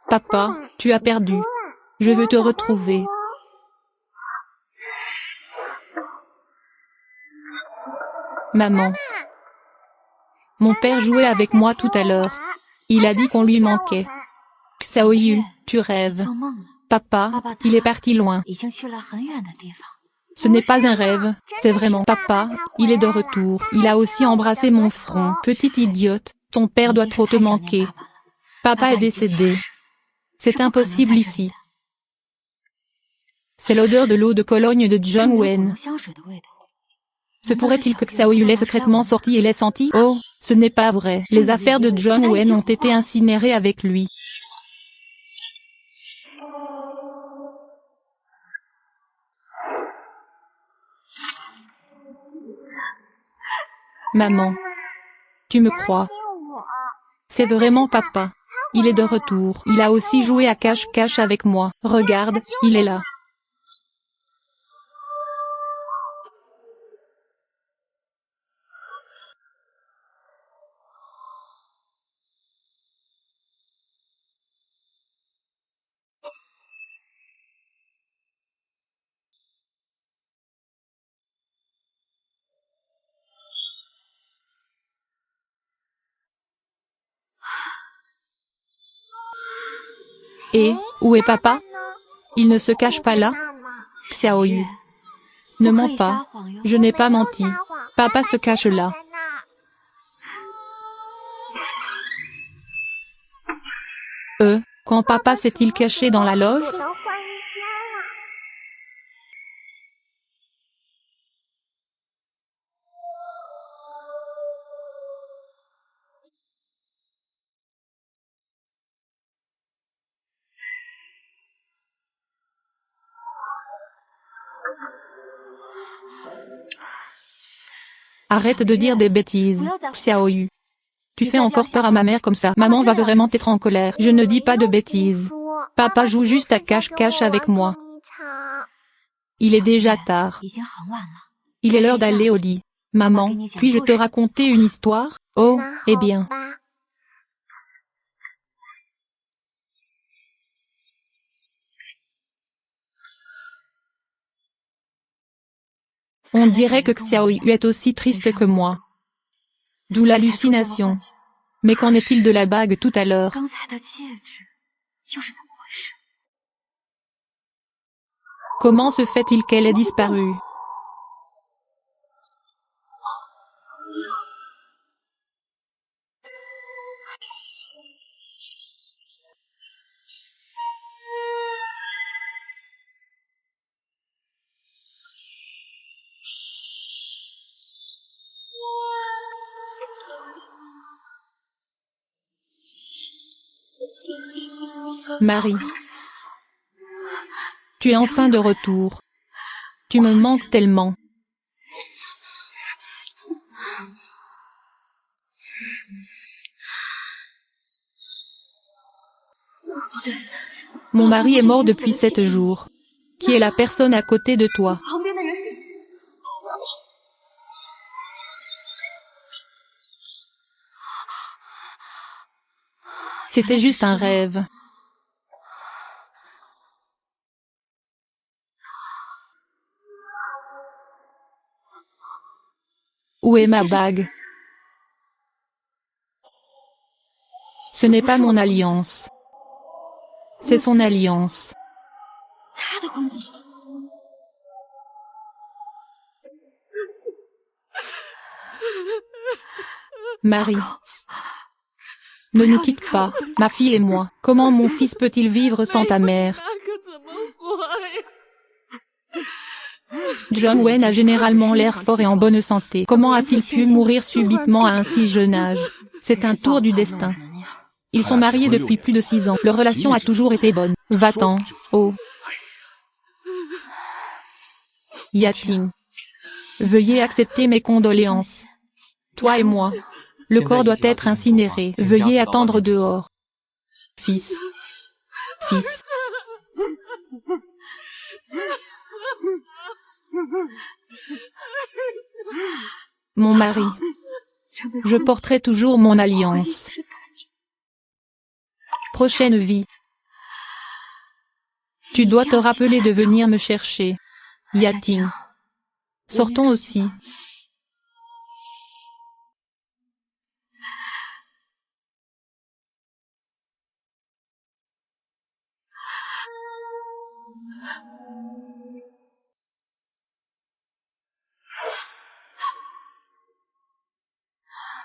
Papa, tu as perdu. Je veux te retrouver. Maman. Mon père jouait avec moi tout à l'heure. Il a dit qu'on lui manquait. Xiaoyu, tu rêves. Papa, il est parti loin. Ce n'est pas un rêve, c'est vraiment. Papa, il est de retour. Il a aussi embrassé mon front. Petite idiote, ton père doit trop te manquer. Papa est décédé. C'est impossible ici. C'est l'odeur de l'eau de Cologne de Zhang Wen. Se pourrait-il que Xiaoyu l'ait secrètement sorti et l'ait senti? Oh, ce n'est pas vrai. Les affaires de Zhang Wen ont été incinérées avec lui. Maman. Tu me crois? C'est vraiment papa. Il est de retour. Il a aussi joué à cache-cache avec moi. Regarde, il est là. Et, où est papa? Il ne se cache pas là? Xiaoyu. Ne mens pas. Je n'ai pas menti. Papa se cache là. Quand papa s'est-il caché dans la loge? Arrête de dire des bêtises, Xiaoyu. Tu fais encore peur à ma mère comme ça. Maman va vraiment être en colère. Je ne dis pas de bêtises. Papa joue juste à cache-cache avec moi. Il est déjà tard. Il est l'heure d'aller au lit. Maman, puis-je te raconter une histoire? Oh, eh bien. On dirait que Xiaoyu est aussi triste que moi. D'où l'hallucination. Mais qu'en est-il de la bague tout à l'heure? Comment se fait-il qu'elle ait disparu? Marie. Tu es enfin de retour. Tu me manques tellement. Mon mari est mort depuis 7 jours. Qui est la personne à côté de toi? C'était juste un rêve. Où est ma bague? Ce n'est pas mon alliance. C'est son alliance. Marie. Ne nous quitte pas, ma fille et moi. Comment mon fils peut-il vivre sans ta mère? Zhang Wen a généralement l'air fort et en bonne santé. Comment a-t-il pu mourir subitement à un si jeune âge? C'est un tour du destin. Ils sont mariés depuis plus de 6 ans. Leur relation a toujours été bonne. Va-t'en, oh. Yating. Veuillez accepter mes condoléances. Toi et moi. Le corps doit être incinéré. Veuillez attendre dehors. Fils. Fils. Mon mari. Je porterai toujours mon alliance. Prochaine vie. Tu dois te rappeler de venir me chercher. Yating. Sortons aussi.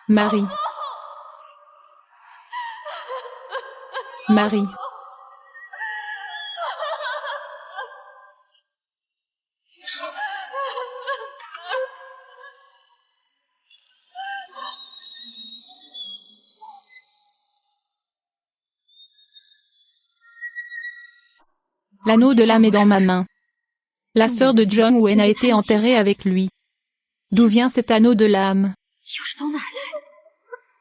Marie. Marie. L'anneau de l'âme est dans ma main. La sœur de Jung Wen a été enterrée avec lui. D'où vient cet anneau de l'âme?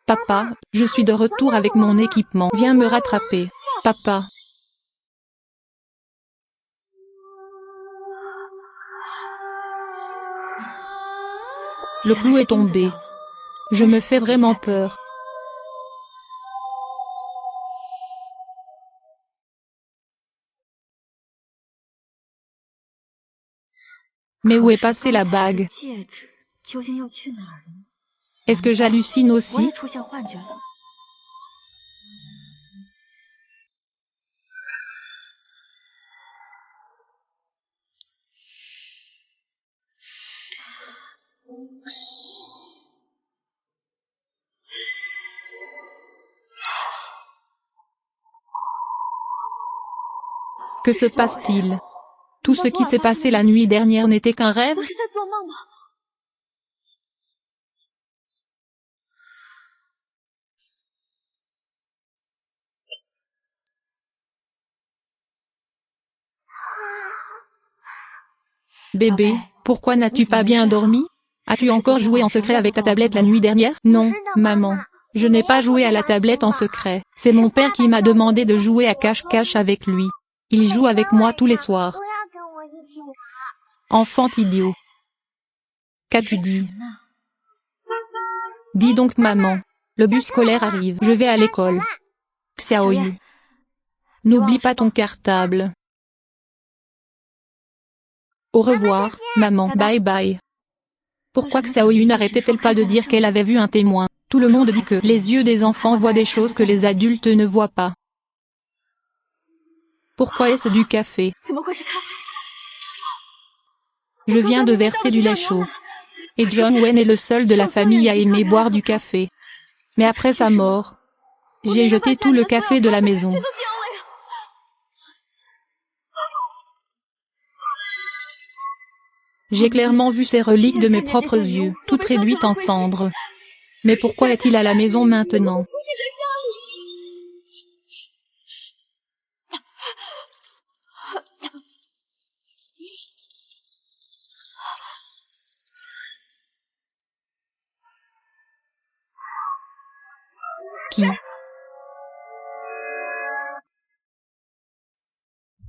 Papa, je suis de retour avec mon équipement. Viens me rattraper. Papa. Le clou est tombé. Je me fais vraiment peur. Mais où est passée la bague? Est-ce que j'hallucine aussi? Que se passe-t-il? Tout ce qui s'est passé la nuit dernière n'était qu'un rêve? Bébé, pourquoi n'as-tu pas bien dormi? As-tu encore joué en secret avec ta tablette la nuit dernière? Non, maman. Je n'ai pas joué à la tablette en secret. C'est mon père qui m'a demandé de jouer à cache-cache avec lui. Il joue avec moi tous les soirs. Enfant idiot. Qu'as-tu dit? Dis donc maman. Le bus scolaire arrive. Je vais à l'école. Xiaoyu. N'oublie pas ton cartable. Au revoir, maman. Bye bye. Pourquoi Xiaoyu n'arrêtait-elle pas de dire qu'elle avait vu un témoin? Tout le monde dit que les yeux des enfants voient des choses que les adultes ne voient pas. Pourquoi est-ce du café? Je viens de verser du lait chaud. Et Jung Wen est le seul de la famille à aimer boire du café. Mais après sa mort, j'ai jeté tout le café de la maison. J'ai clairement vu ces reliques de mes propres yeux, toutes réduites en cendres. Mais pourquoi est-il à la maison maintenant? Qui?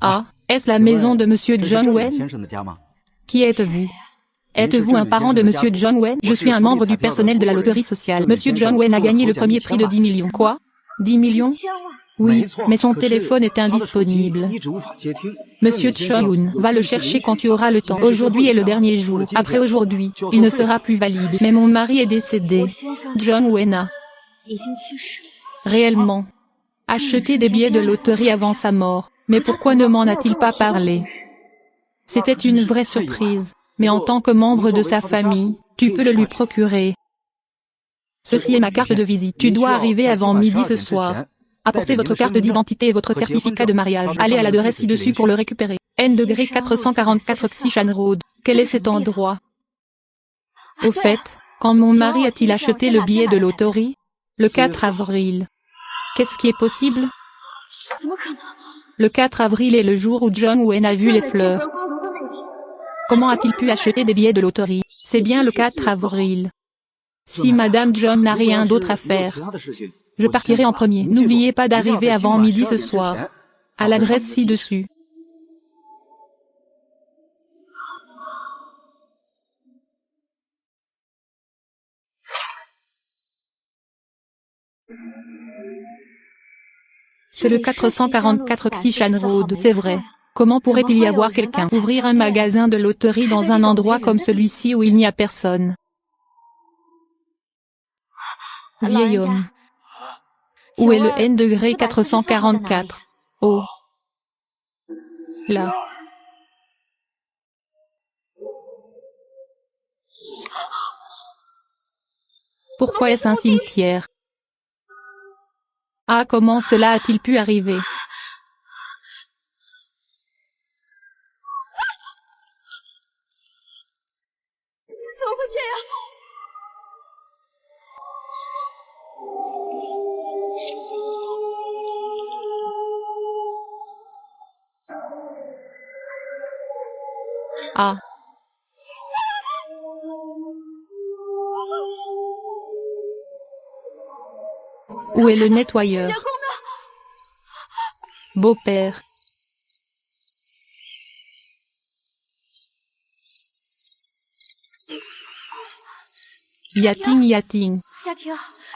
Ah, est-ce la maison de Monsieur Jung Wen? Qui êtes-vous? Êtes-vous un parent de Monsieur Jung Wen? Je suis un membre du personnel de la loterie sociale. Monsieur Jung Wen a gagné le premier prix de 10 millions. Quoi? 10 millions? Oui, mais son téléphone est indisponible. Monsieur Choyun, va le chercher quand tu auras le temps. Aujourd'hui est le dernier jour. Après aujourd'hui, il ne sera plus valide. Mais mon mari est décédé. Jung Wen a réellement acheté des billets de loterie avant sa mort. Mais pourquoi ne m'en a-t-il pas parlé? C'était une vraie surprise. Mais en tant que membre de sa famille, tu peux le lui procurer. Ceci est ma carte de visite. Tu dois arriver avant midi ce soir. Apportez votre carte d'identité et votre certificat de mariage. Allez à l'adresse ci-dessus pour le récupérer. N°444 Xishan Road. Quel est cet endroit? Au fait, quand mon mari a-t-il acheté le billet de loterie? Le 4 avril. Qu'est-ce qui est possible? Le 4 avril est le jour où Jung Wen a vu les fleurs. Comment a-t-il pu acheter des billets de loterie? C'est bien le 4 avril. Si Madame John n'a rien d'autre à faire, je partirai en premier. N'oubliez pas d'arriver avant midi ce soir. À l'adresse ci-dessus. C'est le 444 Xishan Road, c'est vrai. Comment pourrait-il y avoir quelqu'un ouvrir un magasin de loterie dans un endroit comme celui-ci où il n'y a personne? Vieil homme. Où est le n 444? Oh. Là. Pourquoi est-ce un cimetière? Ah, comment cela a-t-il pu arriver? Ah. Où est le nettoyeur? Beau-père. Yating Yating.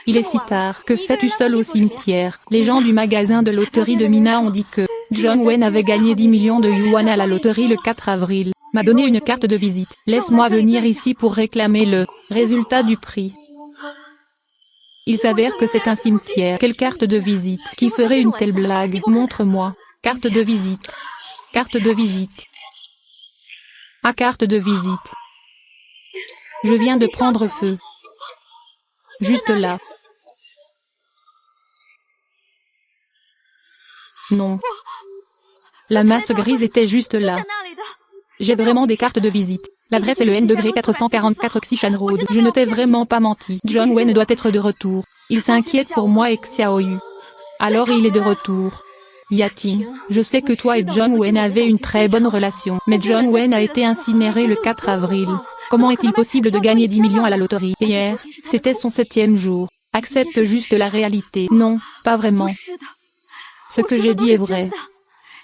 Il est si tard. Que fais-tu seul au cimetière? Les gens du magasin de loterie de Mina ont dit que John Wayne avait gagné 10 millions de yuan à la loterie le 4 avril. M'a donné une carte de visite. Laisse-moi venir ici pour réclamer le résultat du prix. Il s'avère que c'est un cimetière. Quelle carte de visite? Qui ferait une telle blague? Montre-moi. Carte de visite. Carte de visite. Ah, carte de visite. Je viens de prendre feu. Juste là. Non. La masse grise était juste là. J'ai vraiment des cartes de visite. L'adresse est le n 444 Xishan Road. Je ne t'ai vraiment pas menti. John Wayne doit être de retour. Il s'inquiète pour moi et Xiaoyu. Alors il est de retour. Yating, je sais que toi et John Wayne avez une très bonne relation, mais John Wayne a été incinéré le 4 avril. Comment est-il possible de gagner 10 millions à la loterie? Hier, c'était son 7e jour. Accepte juste la réalité. Non, pas vraiment. Ce que j'ai dit est vrai.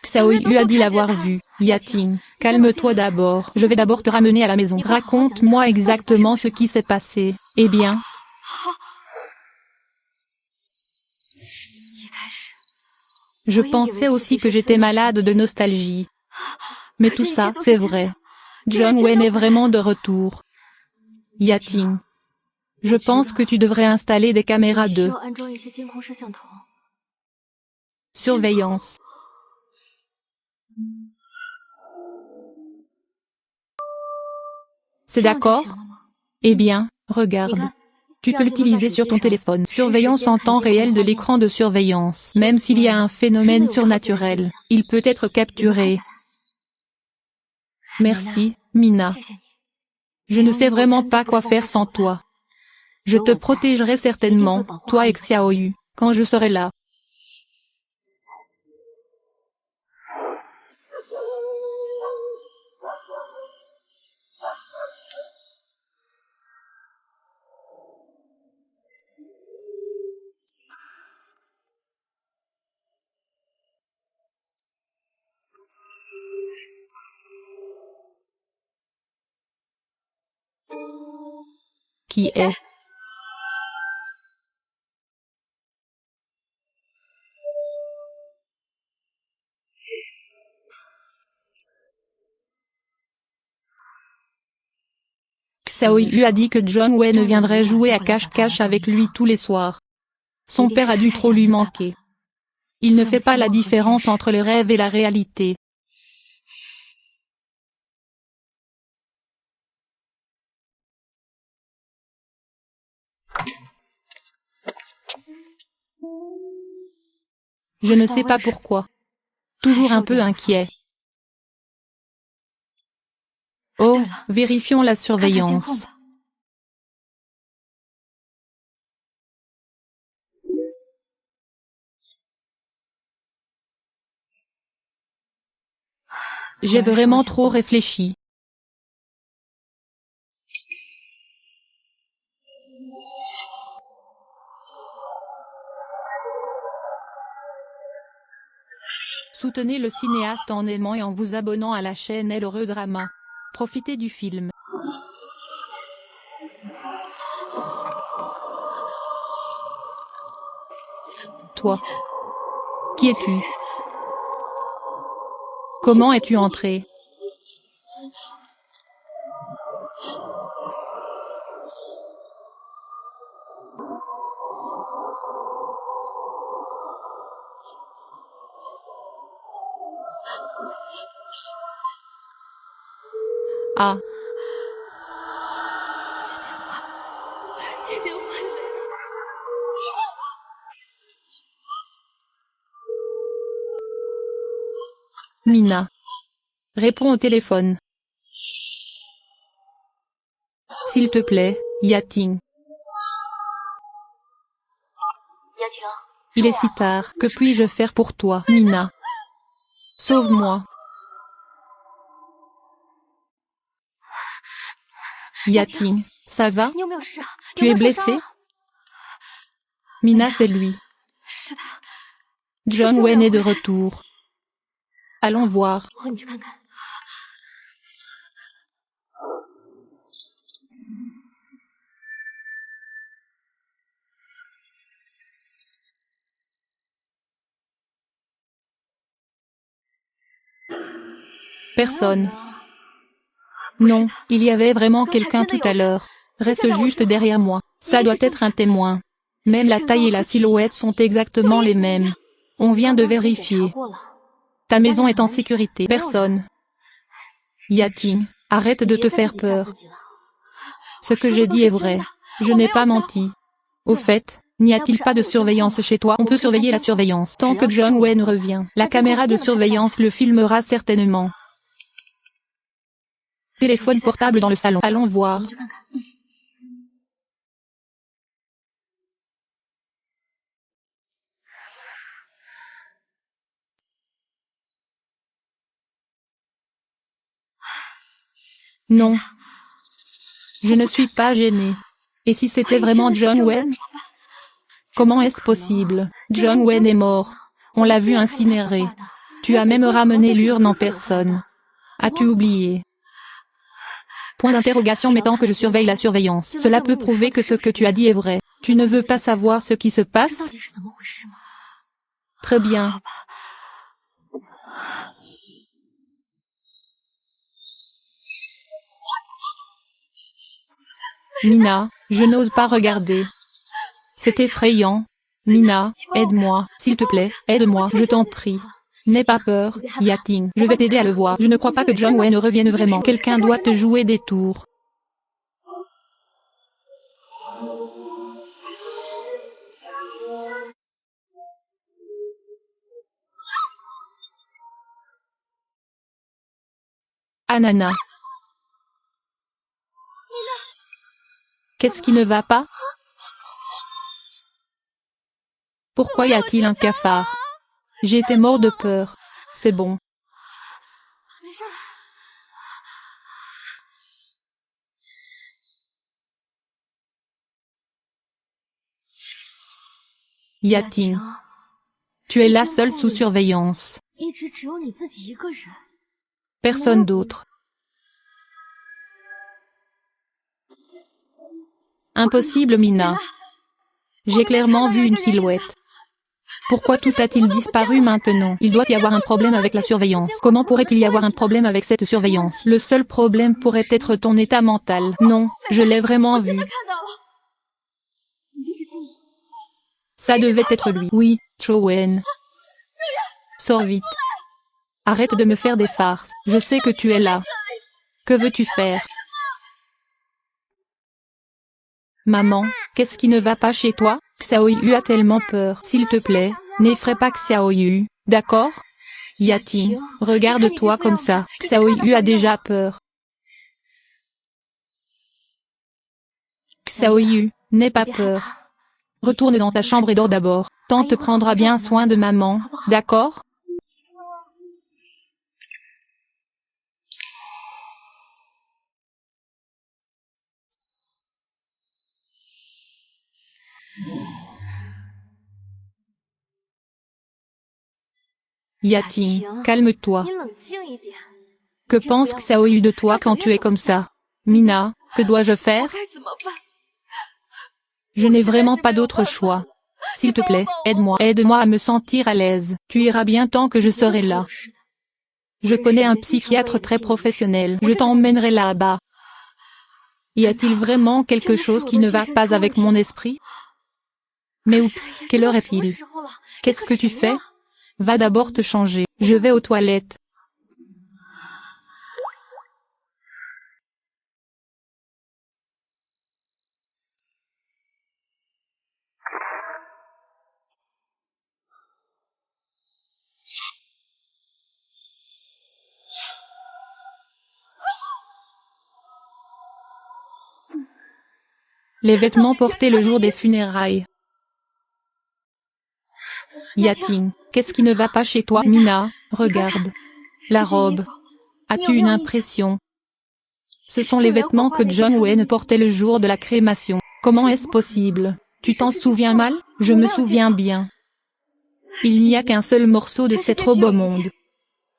Xiaoyu lui a dit l'avoir vu. Yating, calme-toi d'abord. Je vais d'abord te ramener à la maison. Raconte-moi exactement ce qui s'est passé. Eh bien, je pensais aussi que j'étais malade de nostalgie. Mais tout ça, c'est vrai. John Wayne est vraiment de retour. Yating, je pense que tu devrais installer des caméras de surveillance. C'est d'accord? Eh bien, regarde. Tu peux l'utiliser sur ton téléphone. Surveillance en temps réel de l'écran de surveillance. Même s'il y a un phénomène surnaturel, il peut être capturé. Merci, Mina. Je ne sais vraiment pas quoi faire sans toi. Je te protégerai certainement, toi et Xiaoyu, quand je serai là. Qui est? Xiaoyu lui a dit que John Wayne viendrait jouer à cache-cache avec lui tous les soirs. Son père a dû trop lui manquer. Il ne fait pas la différence entre les rêves et la réalité. Je ne sais pas pourquoi. Toujours un peu inquiet. Oh, vérifions la surveillance. J'ai vraiment trop réfléchi. Soutenez le cinéaste en aimant et en vous abonnant à la chaîne El Heureux Drama. Profitez du film. Toi. Qui es-tu? Comment es-tu entré? Ah. Mina. Réponds au téléphone. S'il te plaît, Yating. Il est si tard, que puis-je faire pour toi, Mina? Sauve-moi. Yating, ça va? Tu es blessé? Mina, c'est lui. John Wen est de retour. Allons voir. Personne. Non, il y avait vraiment quelqu'un tout à l'heure. Reste juste derrière moi. Ça doit être un témoin. Même la taille et la silhouette sont exactement les mêmes. On vient de vérifier. Ta maison est en sécurité. Personne. Yating, arrête de te faire peur. Ce que j'ai dit est vrai. Je n'ai pas menti. Au fait, n'y a-t-il pas de surveillance chez toi? On peut surveiller la surveillance. Tant que John Wen revient, la caméra de surveillance le filmera certainement. Téléphone portable dans le salon. Allons voir. Non. Je ne suis pas gênée. Et si c'était vraiment John Wen? Comment est-ce possible? John Wen est mort. On l'a vu incinéré. Tu as même ramené l'urne en personne. As-tu oublié? Point d'interrogation. Mais tant que je surveille la surveillance, cela peut prouver que ce que tu as dit est vrai. Tu ne veux pas savoir ce qui se passe? Très bien. Mina, je n'ose pas regarder. C'est effrayant. Mina, aide-moi, s'il te plaît, aide-moi, je t'en prie. N'aie pas peur, Yating, je vais t'aider à le voir. Je ne crois pas que John Wen revienne vraiment. Quelqu'un doit te jouer des tours. Anana. Qu'est-ce qui ne va pas? Pourquoi y a-t-il un cafard? J'étais mort de peur. C'est bon. Yating. Tu es la seule sous surveillance. Personne d'autre. Impossible, Mina. J'ai clairement vu une silhouette. Pourquoi tout a-t-il disparu maintenant? Il doit y avoir un problème avec la surveillance. Comment pourrait-il y avoir un problème avec cette surveillance? Le seul problème pourrait être ton état mental. Non, je l'ai vraiment vu. Ça devait être lui. Oui, Cho Wen. Sors vite. Arrête de me faire des farces. Je sais que tu es là. Que veux-tu faire? Maman, qu'est-ce qui ne va pas chez toi? Xiaoyu a tellement peur. S'il te plaît, n'effraie pas Xiaoyu, d'accord? Yating, regarde-toi comme ça. Xiaoyu a déjà peur. Xiaoyu, n'aie pas peur. Retourne dans ta chambre et dors d'abord. Tante prendra bien soin de maman, d'accord? Yating, calme-toi. Que pense Xiaoyu de toi quand tu es comme ça? Mina, que dois-je faire? Je n'ai vraiment pas d'autre choix. S'il te plaît, aide-moi. Aide-moi à me sentir à l'aise. Tu iras bien tant que je serai là. Je connais un psychiatre très professionnel. Je t'emmènerai là-bas. Y a-t-il vraiment quelque chose qui ne va pas avec mon esprit? Mais oups, quelle heure est-il? Qu'est-ce que tu fais? Va d'abord te changer. Je vais aux toilettes. Les vêtements portés le jour des funérailles. Yating, qu'est-ce qui ne va pas chez toi? Mina, regarde. La robe. As-tu une impression? Ce sont les vêtements que John Wayne portait le jour de la crémation. Comment est-ce possible? Tu t'en souviens mal? Je me souviens bien. Il n'y a qu'un seul morceau de cette robe au monde.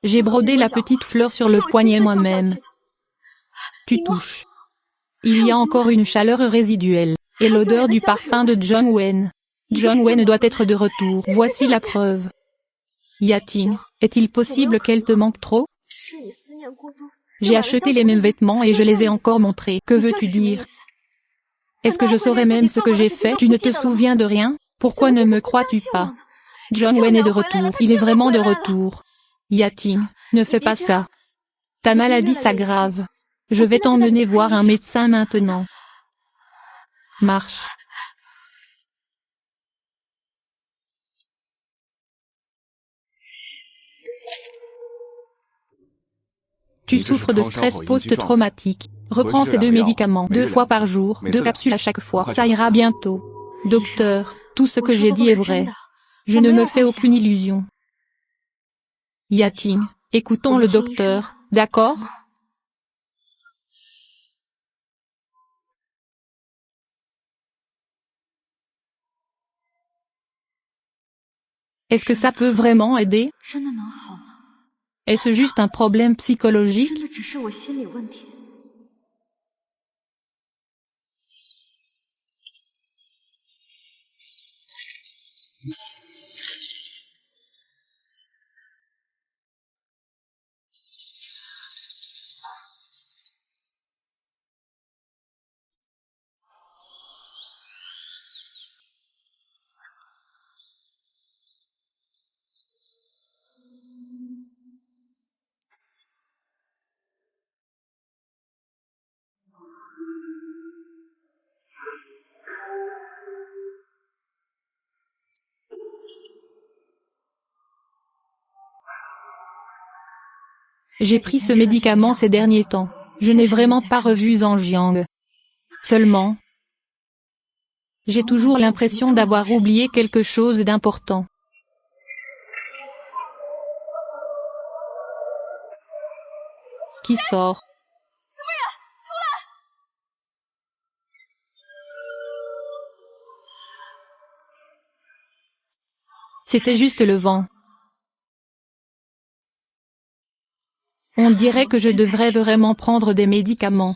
J'ai brodé la petite fleur sur le poignet moi-même. Tu touches. Il y a encore une chaleur résiduelle, et l'odeur du parfum de John Wayne. John Wayne doit être de retour. Voici la preuve. Yating, est-il possible qu'elle te manque trop? J'ai acheté les mêmes vêtements et je les ai encore montrés. Que veux-tu dire? Est-ce que je saurais même ce que j'ai fait? Tu ne te souviens de rien? Pourquoi ne me crois-tu pas? John Wayne est de retour. Il est vraiment de retour. Yating, ne fais pas ça. Ta maladie s'aggrave. Je vais t'emmener voir un médecin maintenant. Marche. Tu souffres de stress post-traumatique. Reprends ces 2 médicaments 2 fois par jour, 2 capsules à chaque fois. Ça ira bientôt. Docteur, tout ce que j'ai dit est vrai. Je ne me fais aucune illusion. Yating, écoutons le docteur, d'accord? Est-ce que ça peut vraiment aider? Est-ce juste un problème psychologique? J'ai pris ce médicament ces derniers temps. Je n'ai vraiment pas revu Zhang Jiang. Seulement, j'ai toujours l'impression d'avoir oublié quelque chose d'important. Qui sort? C'était juste le vent. On dirait que je devrais vraiment prendre des médicaments.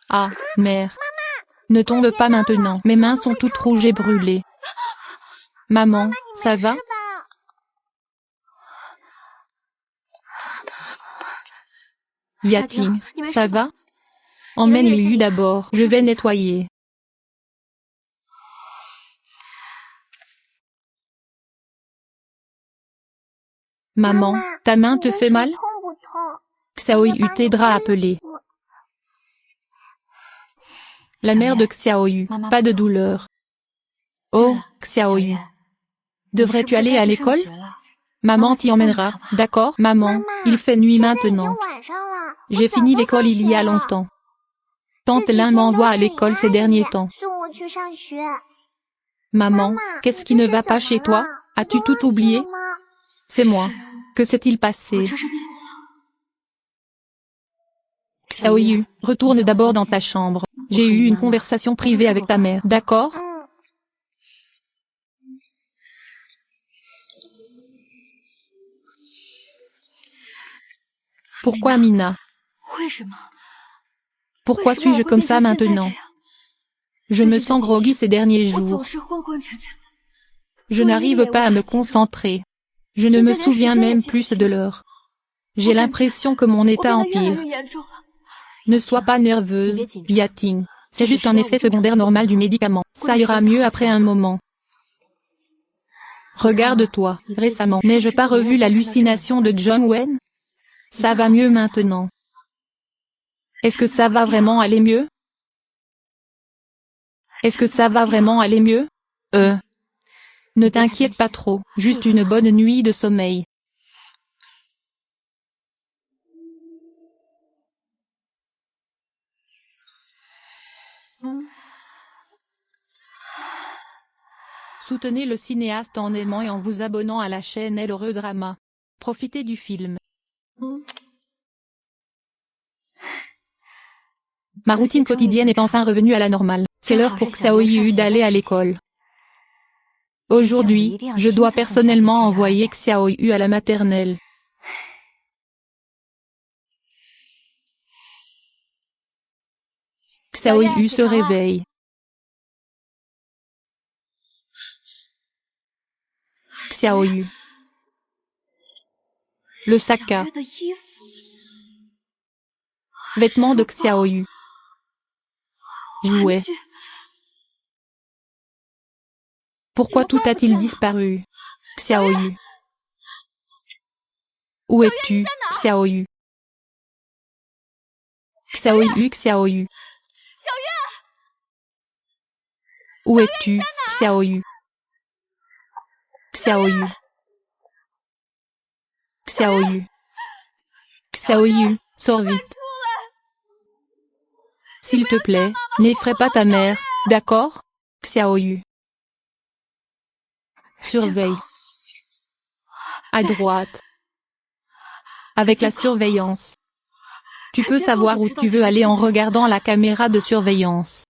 Ah, mère. Ne tombe pas maintenant. Mes mains sont toutes rouges et brûlées. Maman, ça va? Yating, ça va? Emmène Liu d'abord. Je vais nettoyer. Maman, ta main te fait mal? Xiaoyu t'aidera à appeler. La mère de Xiaoyu, pas de douleur. Oh, Xiaoyu. Devrais-tu aller à l'école? Maman t'y emmènera, d'accord? Maman, il fait nuit maintenant. J'ai fini l'école il y a longtemps. Tante Lin m'envoie à l'école ces derniers temps. Maman, qu'est-ce qui ne va pas chez toi? As-tu tout oublié? C'est moi. Que s'est-il passé? Xiaoyu, retourne d'abord dans ta chambre. J'ai eu une conversation privée avec ta mère, d'accord? Pourquoi Mina? Pourquoi suis-je comme ça maintenant? Je me sens groggy ces derniers jours. Je n'arrive pas à me concentrer. Je ne me souviens même plus de l'heure. J'ai l'impression que mon état empire. Ne sois pas nerveuse, Yating. C'est juste un effet secondaire normal du médicament. Ça ira mieux après un moment. Regarde-toi, récemment. N'ai-je pas revu l'hallucination de John Wayne? Ça va mieux maintenant. Est-ce que ça va vraiment aller mieux? Est-ce que ça va vraiment aller mieux? Ne t'inquiète pas trop, juste une bonne nuit de sommeil. Soutenez le cinéaste en aimant et en vous abonnant à la chaîne El Heureux Drama. Profitez du film. Ma routine quotidienne est enfin revenue à la normale. C'est l'heure pour Xiaoyu d'aller à l'école. Aujourd'hui, je dois personnellement envoyer Xiaoyu à la maternelle. Xiaoyu se réveille. Xiaoyu. Le sac à vêtements de Xiaoyu. Jouets. Pourquoi tout a-t-il disparu? Xiaoyu. Où es-tu, Xiaoyu? Xiaoyu, Xiaoyu. Où es-tu, Xiaoyu? Xiaoyu. Xiaoyu. Xiaoyu, sors vite. S'il te plaît, n'effraie pas ta mère, d'accord? Xiaoyu. Surveille. À droite. Avec la surveillance. Tu peux savoir où tu veux aller en regardant la caméra de surveillance.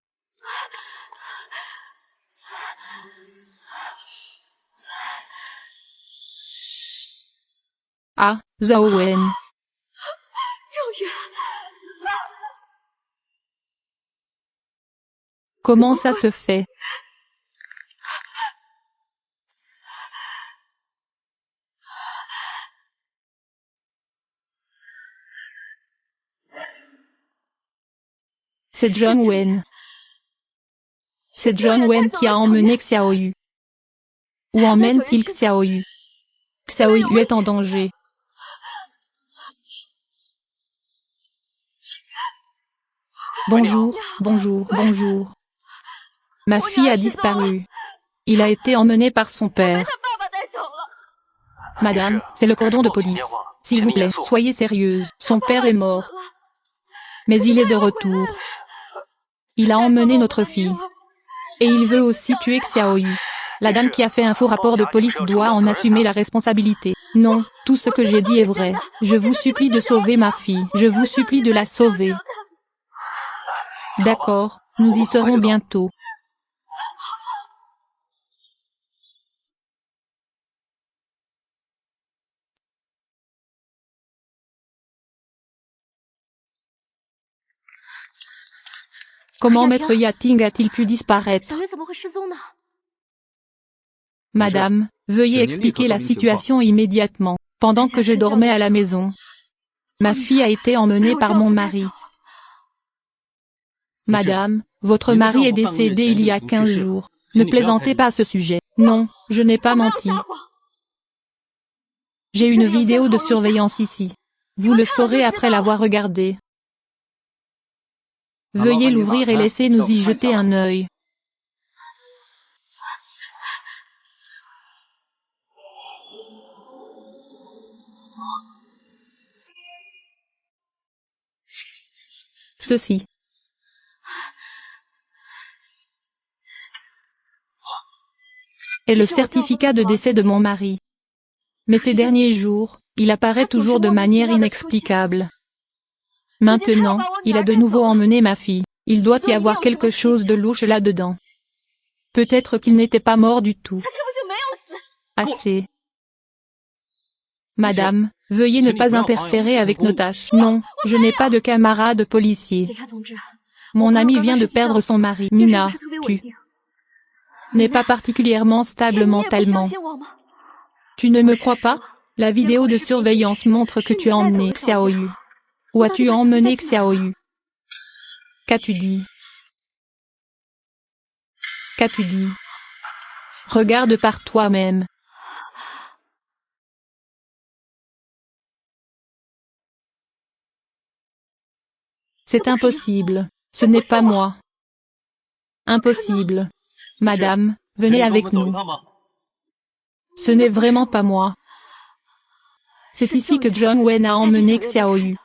Ah, Zhao Wen. Comment ça se fait? C'est John Wayne. C'est John Wayne qui a emmené Xiaoyu. Où emmène-t-il Xiaoyu? Xiaoyu est en danger. Bonjour, bonjour, bonjour. Ma fille a disparu. Il a été emmené par son père. Madame, c'est le cordon de police. S'il vous plaît, soyez sérieuse. Son père est mort. Mais il est de retour. Il a emmené notre fille. Et il veut aussi tuer Xiaoyu. La dame qui a fait un faux rapport de police doit en assumer la responsabilité. Non, tout ce que j'ai dit est vrai. Je vous supplie de sauver ma fille. Je vous supplie de la sauver. D'accord, nous y serons bientôt. Comment Maître Yating a-t-il pu disparaître? Madame, veuillez expliquer la situation immédiatement. Pendant que je dormais à la maison, ma fille a été emmenée par mon mari. Madame, votre mari est décédé il y a 15 jours. Ne plaisantez pas à ce sujet. Non, je n'ai pas menti. J'ai une vidéo de surveillance ici. Vous le saurez après l'avoir regardée. Veuillez l'ouvrir et laissez-nous y jeter un œil. Ceci est le certificat de décès de mon mari. Mais ces derniers jours, il apparaît toujours de manière inexplicable. Maintenant, il a de nouveau emmené ma fille. Il doit y avoir quelque chose de louche là-dedans. Peut-être qu'il n'était pas mort du tout. Assez. Madame, Veuillez ne pas interférer avec nos tâches. Non, je n'ai pas de camarade policier. Mon ami vient de perdre son mari. Mina, tu n'es pas particulièrement stable mentalement. Tu ne me crois pas? La vidéo de surveillance montre que tu as emmené Xiaoyu. Où as-tu emmené Xiaoyu? Qu'as-tu dit? Qu'as-tu dit? Regarde par toi-même. C'est impossible. Ce n'est pas moi. Impossible. Madame, venez avec nous. Ce n'est vraiment pas moi. C'est ici que John Wen a emmené Xiaoyu.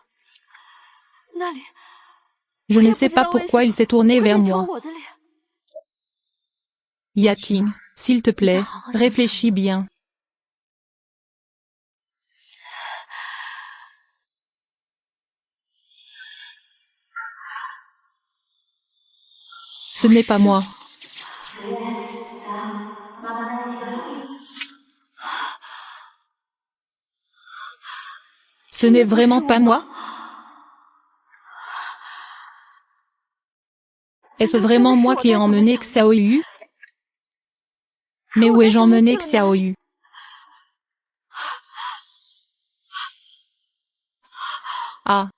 Je ne sais pas pourquoi il s'est tourné vers moi. Yating, s'il te plaît, réfléchis bien. Ce n'est pas moi. Ce n'est vraiment pas moi? Est-ce vraiment moi qui ai emmené Xiaoyu? Mais où ai-je emmené Xiaoyu? Ah.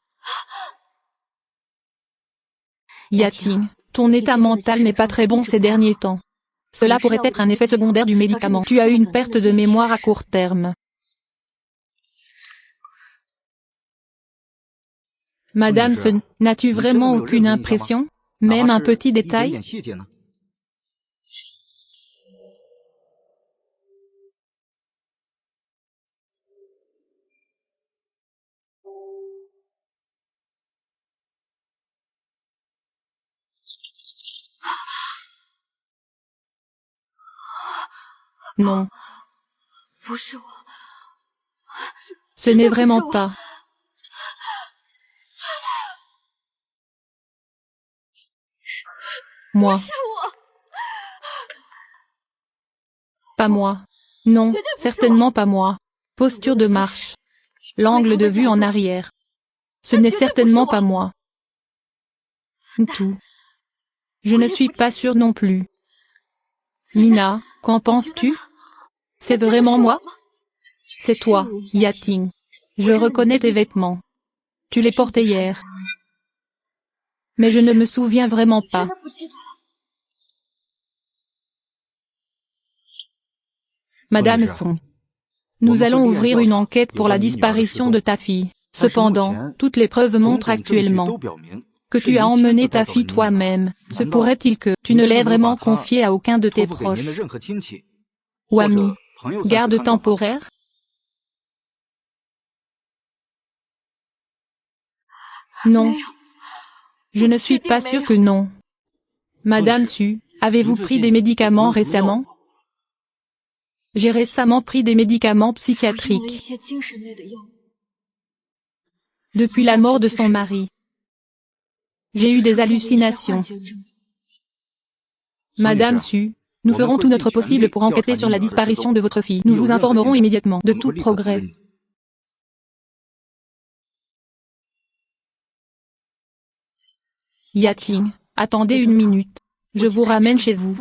Yating, ton état mental n'est pas très bon ces derniers temps. Cela pourrait être un effet secondaire du médicament. Tu as eu une perte de mémoire à court terme. Madame Sun, n'as-tu vraiment aucune impression? Même un petit détail? Non. Ce n'est vraiment pas. Moi. Pas moi. Non, certainement pas moi. Posture de marche. L'angle de vue en arrière. Ce n'est certainement pas moi. Tout. Je ne suis pas sûre non plus. Mina, qu'en penses-tu? C'est vraiment moi? C'est toi, Yating. Je reconnais tes vêtements. Tu les portais hier. Mais je ne me souviens vraiment pas. Madame Song. Nous allons ouvrir une enquête pour la disparition de ta fille. Cependant, toutes les preuves montrent actuellement que tu as emmené ta fille toi-même. Se pourrait-il que tu ne l'aies vraiment confiée à aucun de tes proches ou amis? Garde temporaire? Non. Je ne suis pas sûre que non. Madame Su, avez-vous pris des médicaments récemment? J'ai récemment pris des médicaments psychiatriques. Depuis la mort de son mari. J'ai eu des hallucinations. Madame Su, nous ferons tout notre possible pour enquêter sur la disparition de votre fille. Nous vous informerons immédiatement de tout progrès. Yating, attendez une minute. Je vous ramène chez vous.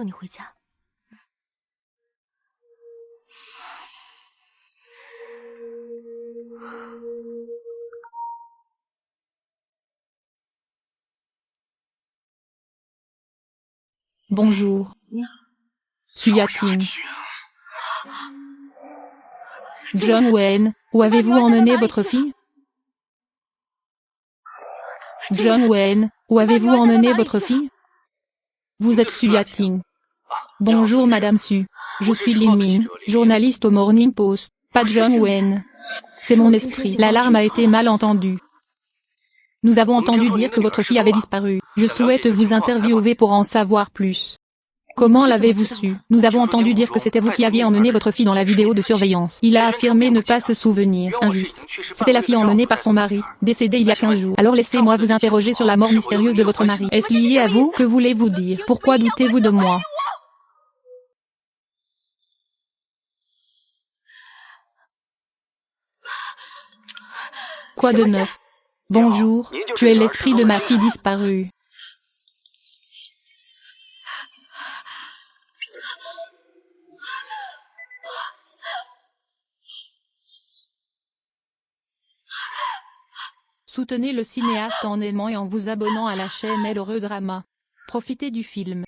Bonjour. Su Yating. John Wen, où avez-vous emmené votre fille? John Wen, où avez-vous emmené votre fille? Vous êtes Su Yating. Bonjour Madame Su. Je suis Lin Min, journaliste au Morning Post. Pas John Wen. C'est mon esprit. L'alarme a été mal entendue. Nous avons entendu dire que votre fille avait disparu. Je souhaite vous interviewer pour en savoir plus. Comment l'avez-vous su? Nous avons entendu dire que c'était vous qui aviez emmené votre fille dans la vidéo de surveillance. Il a affirmé ne pas se souvenir. Injuste. C'était la fille emmenée par son mari, décédée il y a 15 jours. Alors laissez-moi vous interroger sur la mort mystérieuse de votre mari. Est-ce lié à vous? Que voulez-vous dire? Pourquoi doutez-vous de moi? Quoi de neuf? Bonjour, tu es l'esprit de ma fille disparue. Soutenez le cinéaste en aimant et en vous abonnant à la chaîne L'Heureux Drama. Profitez du film.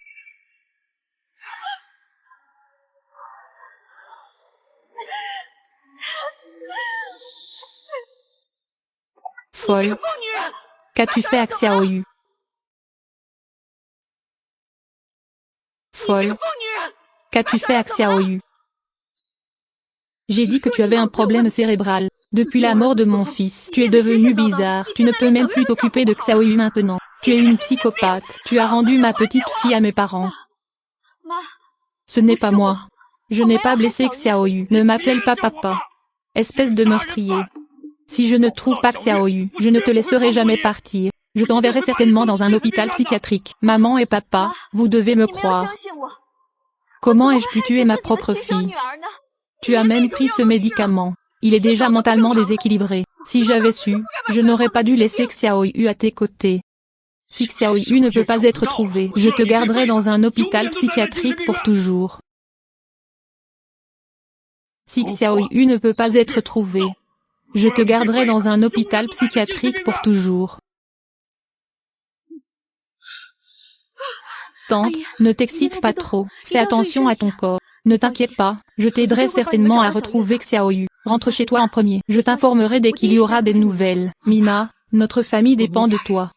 Folle. Qu'as-tu fait à Xiaoyu? Folle. Qu'as-tu fait à Xiaoyu? J'ai dit que tu avais un problème cérébral. Depuis la mort de mon fils, tu es devenu bizarre. Tu ne peux même plus t'occuper de Xiaoyu maintenant. Tu es une psychopathe. Tu as rendu ma petite fille à mes parents. Ce n'est pas moi. Je n'ai pas blessé Xiaoyu. Ne m'appelle pas papa. Espèce de meurtrier. Si je ne trouve pas Xiaoyu, je ne te laisserai jamais partir. Je t'enverrai certainement dans un hôpital psychiatrique. Maman et papa, vous devez me croire. Comment ai-je pu tuer ma propre fille? Tu as même pris ce médicament. Il est déjà mentalement déséquilibré. Si j'avais su, je n'aurais pas dû laisser Xiaoyu à tes côtés. Si Xiaoyu ne peut pas être trouvé, je te garderai dans un hôpital psychiatrique pour toujours. Si Xiaoyu ne peut pas être trouvé, je te garderai dans un hôpital psychiatrique pour toujours. Tante, ne t'excite pas trop. Fais attention à ton corps. Ne t'inquiète pas, je t'aiderai certainement à retrouver Xiaoyu. Rentre chez toi en premier. Je t'informerai dès qu'il y aura des nouvelles. Mina, notre famille dépend de toi.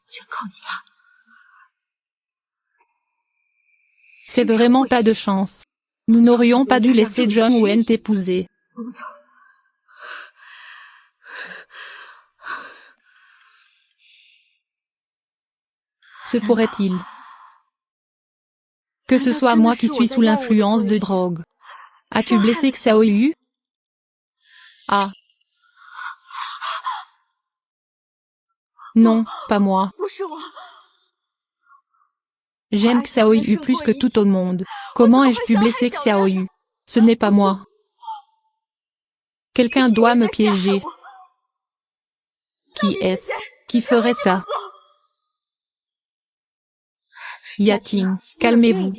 C'est vraiment pas de chance. Nous n'aurions pas dû laisser John Wen t'épouser. Se pourrait-il que ce soit moi qui suis sous l'influence de drogue? As-tu blessé Xiaoyu? Ah. Non, pas moi. J'aime Xiaoyu plus que tout au monde. Comment ai-je pu blesser Xiaoyu? Ce n'est pas moi. Quelqu'un doit me piéger. Qui est-ce qui ferait ça? Yating, calmez-vous.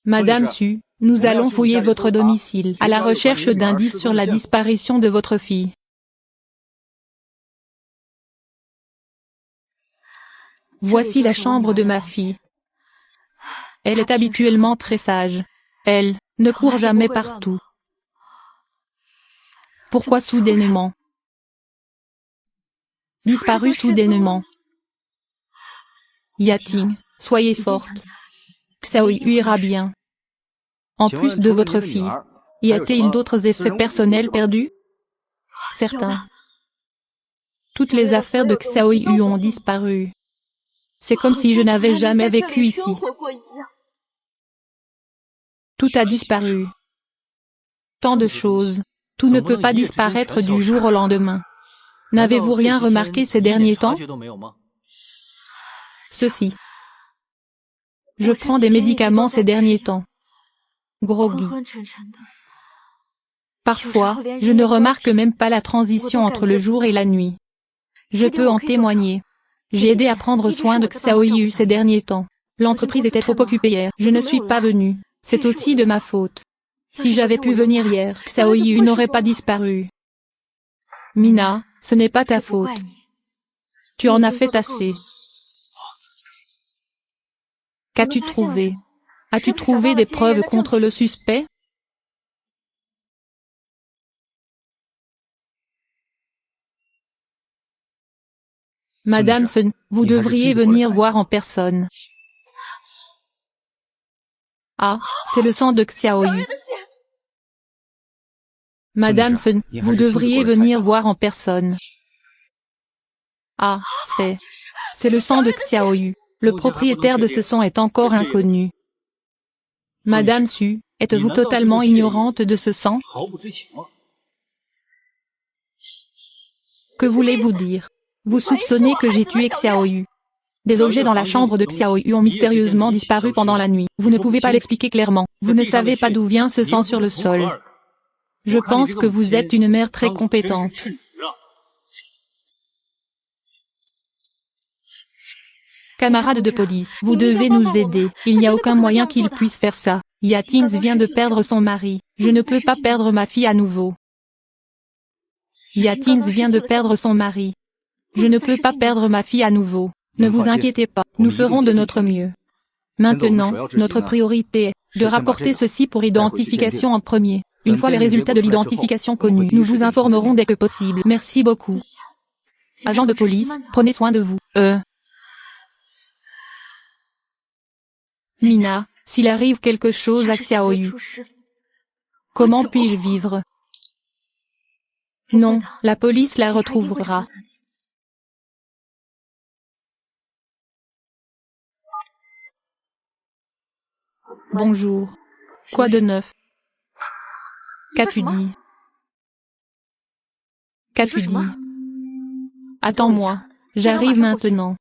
Madame Su, nous allons fouiller votre domicile à la recherche d'indices sur la disparition de votre fille. Voici la chambre de ma fille. Elle est habituellement très sage. Elle ne court jamais partout. Pourquoi soudainement? Disparu soudainement. Yating, soyez forte. Xiaoyu ira bien. En plus de votre fille, y a-t-il d'autres effets personnels perdus? Certains. Toutes les affaires de Xiaoyu ont disparu. C'est comme si je n'avais jamais vécu ici. Tout a disparu. Tant de choses. Tout ne peut pas disparaître du jour au lendemain. N'avez-vous rien remarqué ces derniers temps? Ceci. Je prends des médicaments ces derniers temps. Groggy. Parfois, je ne remarque même pas la transition entre le jour et la nuit. Je peux en témoigner. J'ai aidé à prendre soin de Xiaoyu ces derniers temps. L'entreprise était trop occupée hier. Je ne suis pas venue. C'est aussi de ma faute. Si j'avais pu venir hier, Xiaoyu n'aurait pas disparu. Mina, ce n'est pas ta faute. Tu en as fait assez. Qu'as-tu trouvé? As-tu trouvé des preuves contre le suspect? Madame Sun, vous devriez venir voir en personne. Ah, c'est le sang de Xiaoyu. Madame Sun, vous devriez venir voir en personne. Ah, c'est le sang de Xiaoyu. Le propriétaire de ce sang est encore inconnu. Madame Su, êtes-vous totalement ignorante de ce sang? Que voulez-vous dire? Vous soupçonnez que j'ai tué Xiaoyu. Des objets dans la chambre de Xiaoyu ont mystérieusement disparu pendant la nuit. Vous ne pouvez pas l'expliquer clairement. Vous ne savez pas d'où vient ce sang sur le sol. Je pense que vous êtes une mère très compétente. Camarades de police, vous devez nous aider. Il n'y a aucun moyen qu'il puisse faire ça. Yatins vient de perdre son mari. Je ne peux pas perdre ma fille à nouveau. Yatins vient de perdre son mari. Je ne peux pas perdre ma fille à nouveau. Ne vous inquiétez pas, nous ferons de notre mieux. Maintenant, notre priorité est de rapporter ceci pour identification en premier. Une fois les résultats de l'identification connus, nous vous informerons dès que possible. Merci beaucoup. Agent de police, prenez soin de vous. Mina, s'il arrive quelque chose à Xiaoyu, comment puis-je vivre? Non, la police la retrouvera. Bonjour. Quoi de neuf? Qu'as-tu dit? Qu'as-tu dit? Attends-moi, j'arrive maintenant.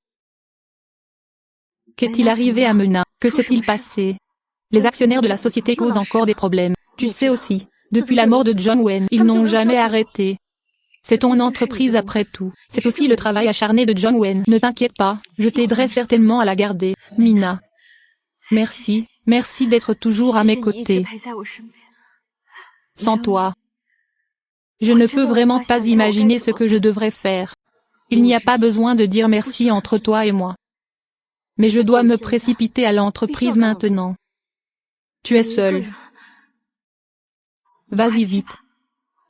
Qu'est-il arrivé à Mena? Que s'est-il passé? Les actionnaires de la société causent encore des problèmes. Tu sais aussi, depuis la mort de John Wen, ils n'ont jamais arrêté. C'est ton entreprise après tout. C'est aussi le travail acharné de John Wen. Ne t'inquiète pas, je t'aiderai certainement à la garder. Mina. Merci, merci d'être toujours à mes côtés. Sans toi, je ne peux vraiment pas imaginer ce que je devrais faire. Il n'y a pas besoin de dire merci entre toi et moi. Mais je dois me précipiter à l'entreprise maintenant. Tu es seul. Vas-y vite.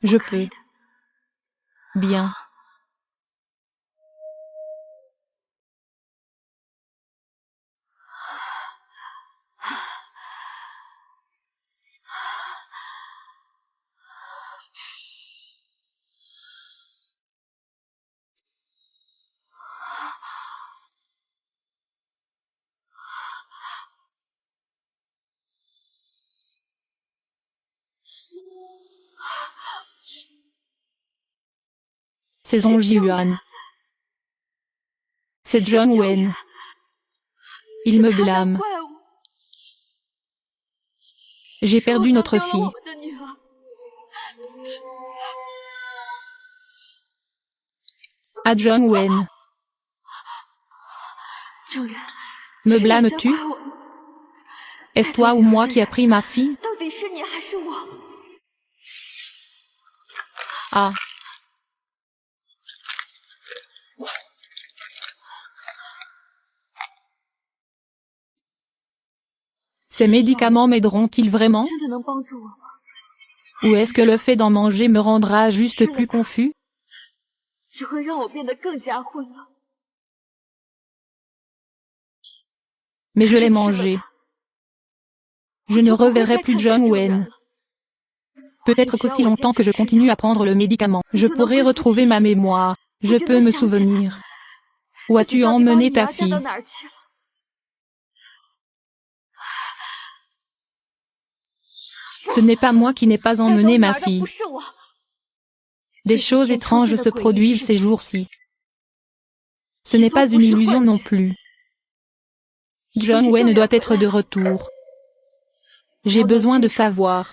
Je peux. Bien. C'est Zhong Jiyuan. C'est John Wen. Il me blâme. J'ai perdu notre fille. À John Wen. Me blâmes-tu? Est-ce toi ou moi qui a pris ma fille? Ah. Ces médicaments m'aideront-ils vraiment? Ou est-ce que le fait d'en manger me rendra juste plus confus? Mais je l'ai mangé. Je ne reverrai plus John Wen. Peut-être qu'aussi longtemps que je continue à prendre le médicament, je pourrai retrouver ma mémoire. Je peux me souvenir. Où as-tu emmené ta fille? Ce n'est pas moi qui n'ai pas emmené ma fille. Des choses étranges se produisent ces jours-ci. Ce n'est pas une illusion non plus. John Wen doit être de retour. J'ai besoin de savoir.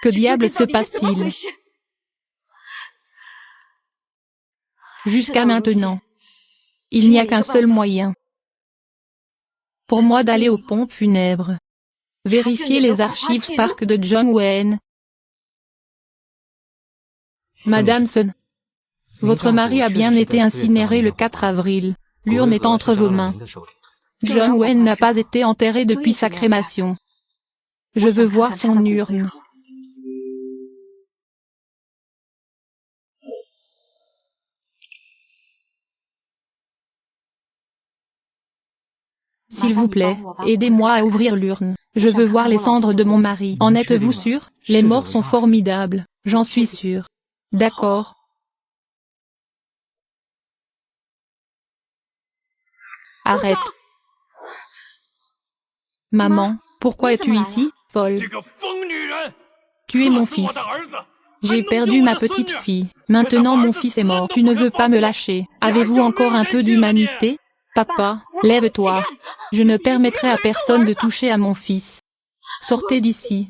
Que diable se passe-t-il? Jusqu'à maintenant, il n'y a qu'un seul moyen pour moi d'aller aux pompes funèbres. Vérifier les archives Spark de John Wen. Madame Sun, votre mari a bien été incinéré le 4 avril. L'urne est entre vos mains. John Wen n'a pas été enterré depuis sa crémation. Je veux voir son urne. S'il vous plaît, aidez-moi à ouvrir l'urne. Je veux voir les cendres de mon mari. En êtes-vous sûr? Les morts sont formidables, j'en suis sûr. D'accord. Arrête. Maman, pourquoi es-tu ici, folle? Tu es mon fils. J'ai perdu ma petite fille. Maintenant mon fils est mort. Tu ne veux pas me lâcher. Avez-vous encore un peu d'humanité? Papa, lève-toi. Je ne permettrai à personne de toucher à mon fils. Sortez d'ici.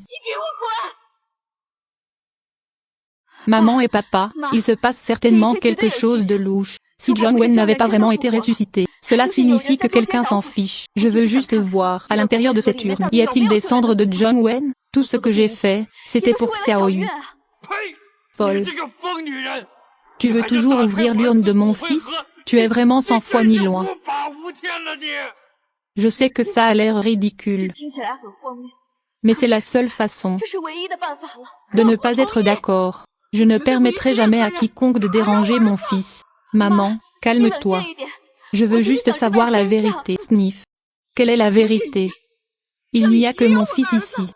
Maman et papa, il se passe certainement quelque chose de louche. Si John Wen n'avait pas vraiment été ressuscité, Cela signifie que quelqu'un s'en fiche. Je veux juste voir. À l'intérieur de cette urne, y a-t-il des cendres de John Wen? Tout ce que j'ai fait, c'était pour Xiao Yu. Folle. Tu veux toujours ouvrir l'urne de mon fils? Tu es vraiment sans foi ni loi. Je sais que ça a l'air ridicule, mais c'est la seule façon de ne pas être d'accord. Je ne permettrai jamais à quiconque de déranger mon fils. Maman, calme-toi. Je veux juste savoir la vérité. Sniff. Quelle est la vérité? Il n'y a que mon fils ici.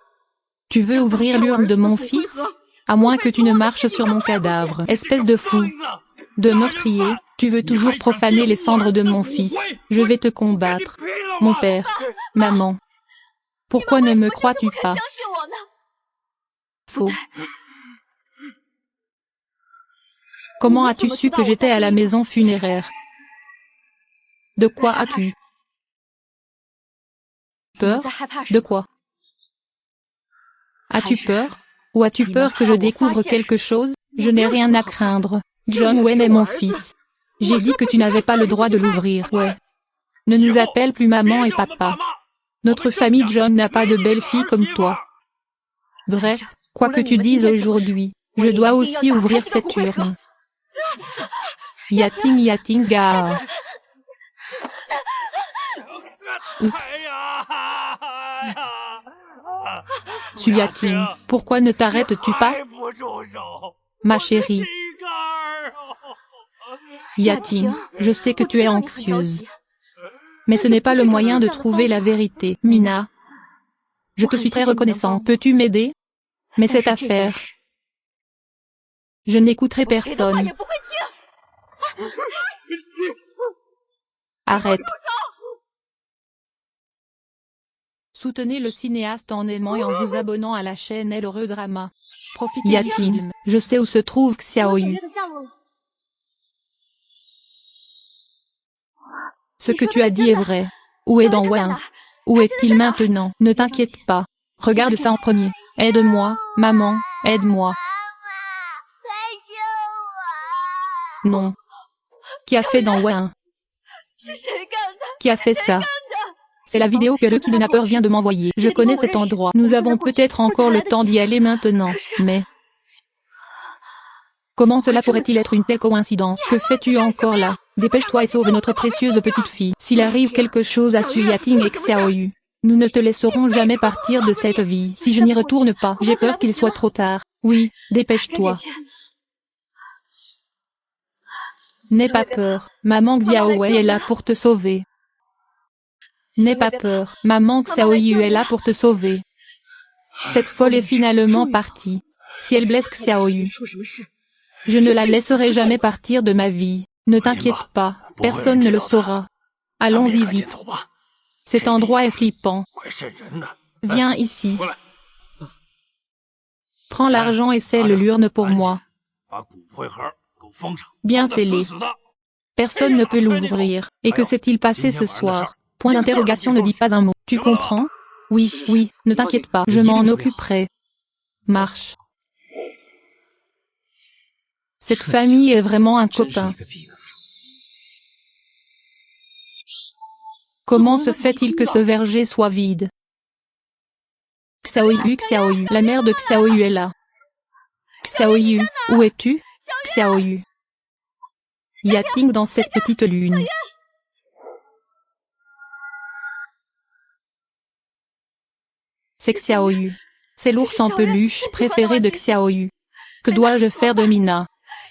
Tu veux ouvrir l'urne de mon fils? À moins que tu ne marches sur mon cadavre. Espèce de fou. De meurtrier, tu veux toujours profaner les cendres de mon fils. Je vais te combattre. Mon père. Maman. Pourquoi ne me crois-tu pas? Faux. Comment as-tu su que j'étais à la maison funéraire? De quoi as-tu peur? De quoi? As-tu peur? Ou as-tu peur que je découvre quelque chose? Je n'ai rien à craindre. John Wen est mon fils. J'ai dit que tu n'avais pas le droit de l'ouvrir. Ouais. Ne nous appelle plus maman et papa. Notre famille John n'a pas de belle-fille comme toi. Bref, quoi que tu dises aujourd'hui, je dois aussi ouvrir cette urne. Yating ga. Oups. Tu Yating, pourquoi ne t'arrêtes-tu pas? Ma chérie. Yating, je sais que tu es anxieuse. Mais ce n'est pas le moyen de trouver la vérité. Mina. Je te suis très reconnaissant. Peux-tu m'aider? Mais cette affaire... Je n'écouterai personne. Arrête. Soutenez le cinéaste en aimant et en vous abonnant à la chaîne El Heureux Drama. Profitez du film. Je sais où se trouve Xiao Yu. Ce que tu as dit est vrai. Où est Dong Wen? Où est-il maintenant? Ne t'inquiète pas. Regarde ça en premier. Aide-moi, maman, aide-moi. Non. Qui a fait Dong Wen? Qui a fait ça? C'est la vidéo que le kidnappeur vient de m'envoyer. Je connais cet endroit. Nous avons peut-être encore le temps d'y aller maintenant, mais... Comment cela pourrait-il être une telle coïncidence? Que fais-tu encore là? Dépêche-toi et sauve notre précieuse petite fille. S'il arrive quelque chose à Su Yating et Xiao Yu, nous ne te laisserons jamais partir de cette vie. Si je n'y retourne pas, j'ai peur qu'il soit trop tard. Oui, dépêche-toi. N'aie pas peur, maman Xiao Wei est là pour te sauver. N'aie pas peur, maman Xiao Yu est là pour te sauver. Cette folle est finalement partie. Si elle blesse Xiao Yu, je ne la laisserai jamais partir de ma vie. Ne t'inquiète pas, personne ne le saura. Allons-y vite. Cet endroit est flippant. Viens ici. Prends l'argent et scelle l'urne pour moi. Bien scellé. Personne ne peut l'ouvrir. Et que s'est-il passé ce soir? Point d'interrogation ne dit pas un mot. Tu comprends? Oui, oui, ne t'inquiète pas, je m'en occuperai. Marche. Cette famille est vraiment un copain. Comment se fait-il que ce verger soit vide? Xiao Yu, la mère de Xiao Yu est là. Xiao Yu, où es-tu? Xiao Yu. Yating dans cette petite lune. C'est Xiao Yu. C'est l'ours en peluche préféré de Xiao Yu. Que dois-je faire de Mina?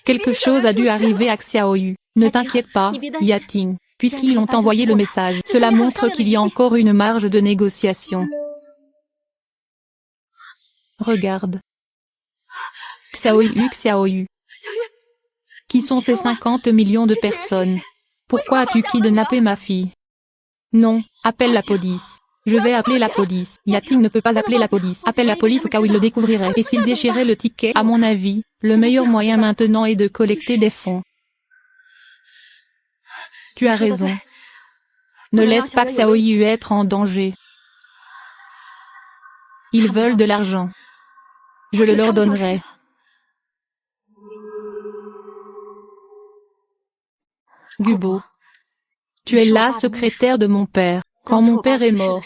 Quelque chose a dû arriver à Xiao Yu. Ne t'inquiète pas, Yating, puisqu'ils ont envoyé le message. Cela montre qu'il y a encore une marge de négociation. Regarde. Xiao Yu. Qui sont ces 50 millions de personnes? Pourquoi as-tu kidnappé ma fille? Non, appelle la police. Je vais appeler la police. Yating ne peut pas appeler la police. Appelle la police au cas où il le découvrirait. Et s'il déchirait le ticket, à mon avis, le meilleur moyen maintenant est de collecter des fonds. Tu as raison. Ne laisse pas Xiao Yu être en danger. Ils veulent de l'argent. Je le leur donnerai. Gubo. Tu es la secrétaire de mon père, quand mon père est mort.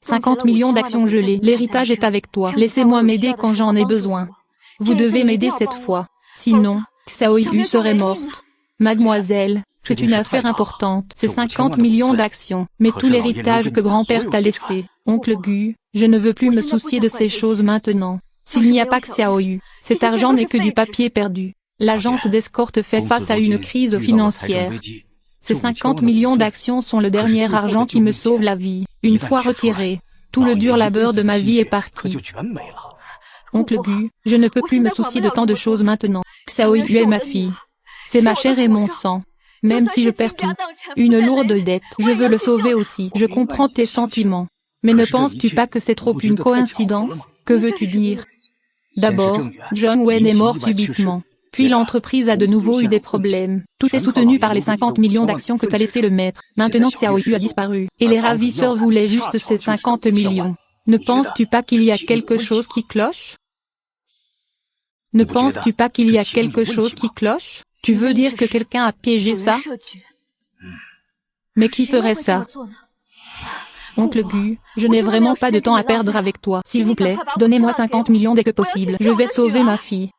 50 millions d'actions gelées, l'héritage est avec toi. Laissez-moi m'aider quand j'en ai besoin. Vous devez m'aider cette fois. Sinon, Xiao Yu serait morte. Mademoiselle, c'est une affaire importante. C'est 50 millions d'actions, mais tout l'héritage que grand-père t'a laissé. Oncle Gu, je ne veux plus me soucier de ces choses maintenant. S'il n'y a pas Xiao Yu, cet argent n'est que du papier perdu. L'agence d'escorte fait face à une crise financière. Ces 50 millions d'actions sont le dernier argent qui me sauve la vie. Une fois retiré, tout le dur labeur de ma vie est parti. Oncle Gu, je ne peux plus me soucier de tant de choses maintenant. Xiao Yu est ma fille. C'est ma chair et mon sang. Même si je perds tout, une lourde dette, je veux le sauver aussi. Je comprends tes sentiments. Mais ne penses-tu pas que c'est trop une coïncidence? Que veux-tu dire? D'abord, John Wen est mort subitement. Puis l'entreprise a de nouveau eu des problèmes. Tout est soutenu par les 50 millions d'actions que t'a laissé le maître. Maintenant Xiao Yu a disparu, et les ravisseurs voulaient juste ces 50 millions. Ne penses-tu pas qu'il y a quelque chose qui cloche? Ne penses-tu pas qu'il y a quelque chose qui cloche? Tu veux dire que quelqu'un a piégé ça? Mais qui ferait ça? Oncle Gu, je n'ai vraiment pas de temps à perdre avec toi. S'il vous plaît, donnez-moi 50 millions dès que possible. Je vais sauver ma fille.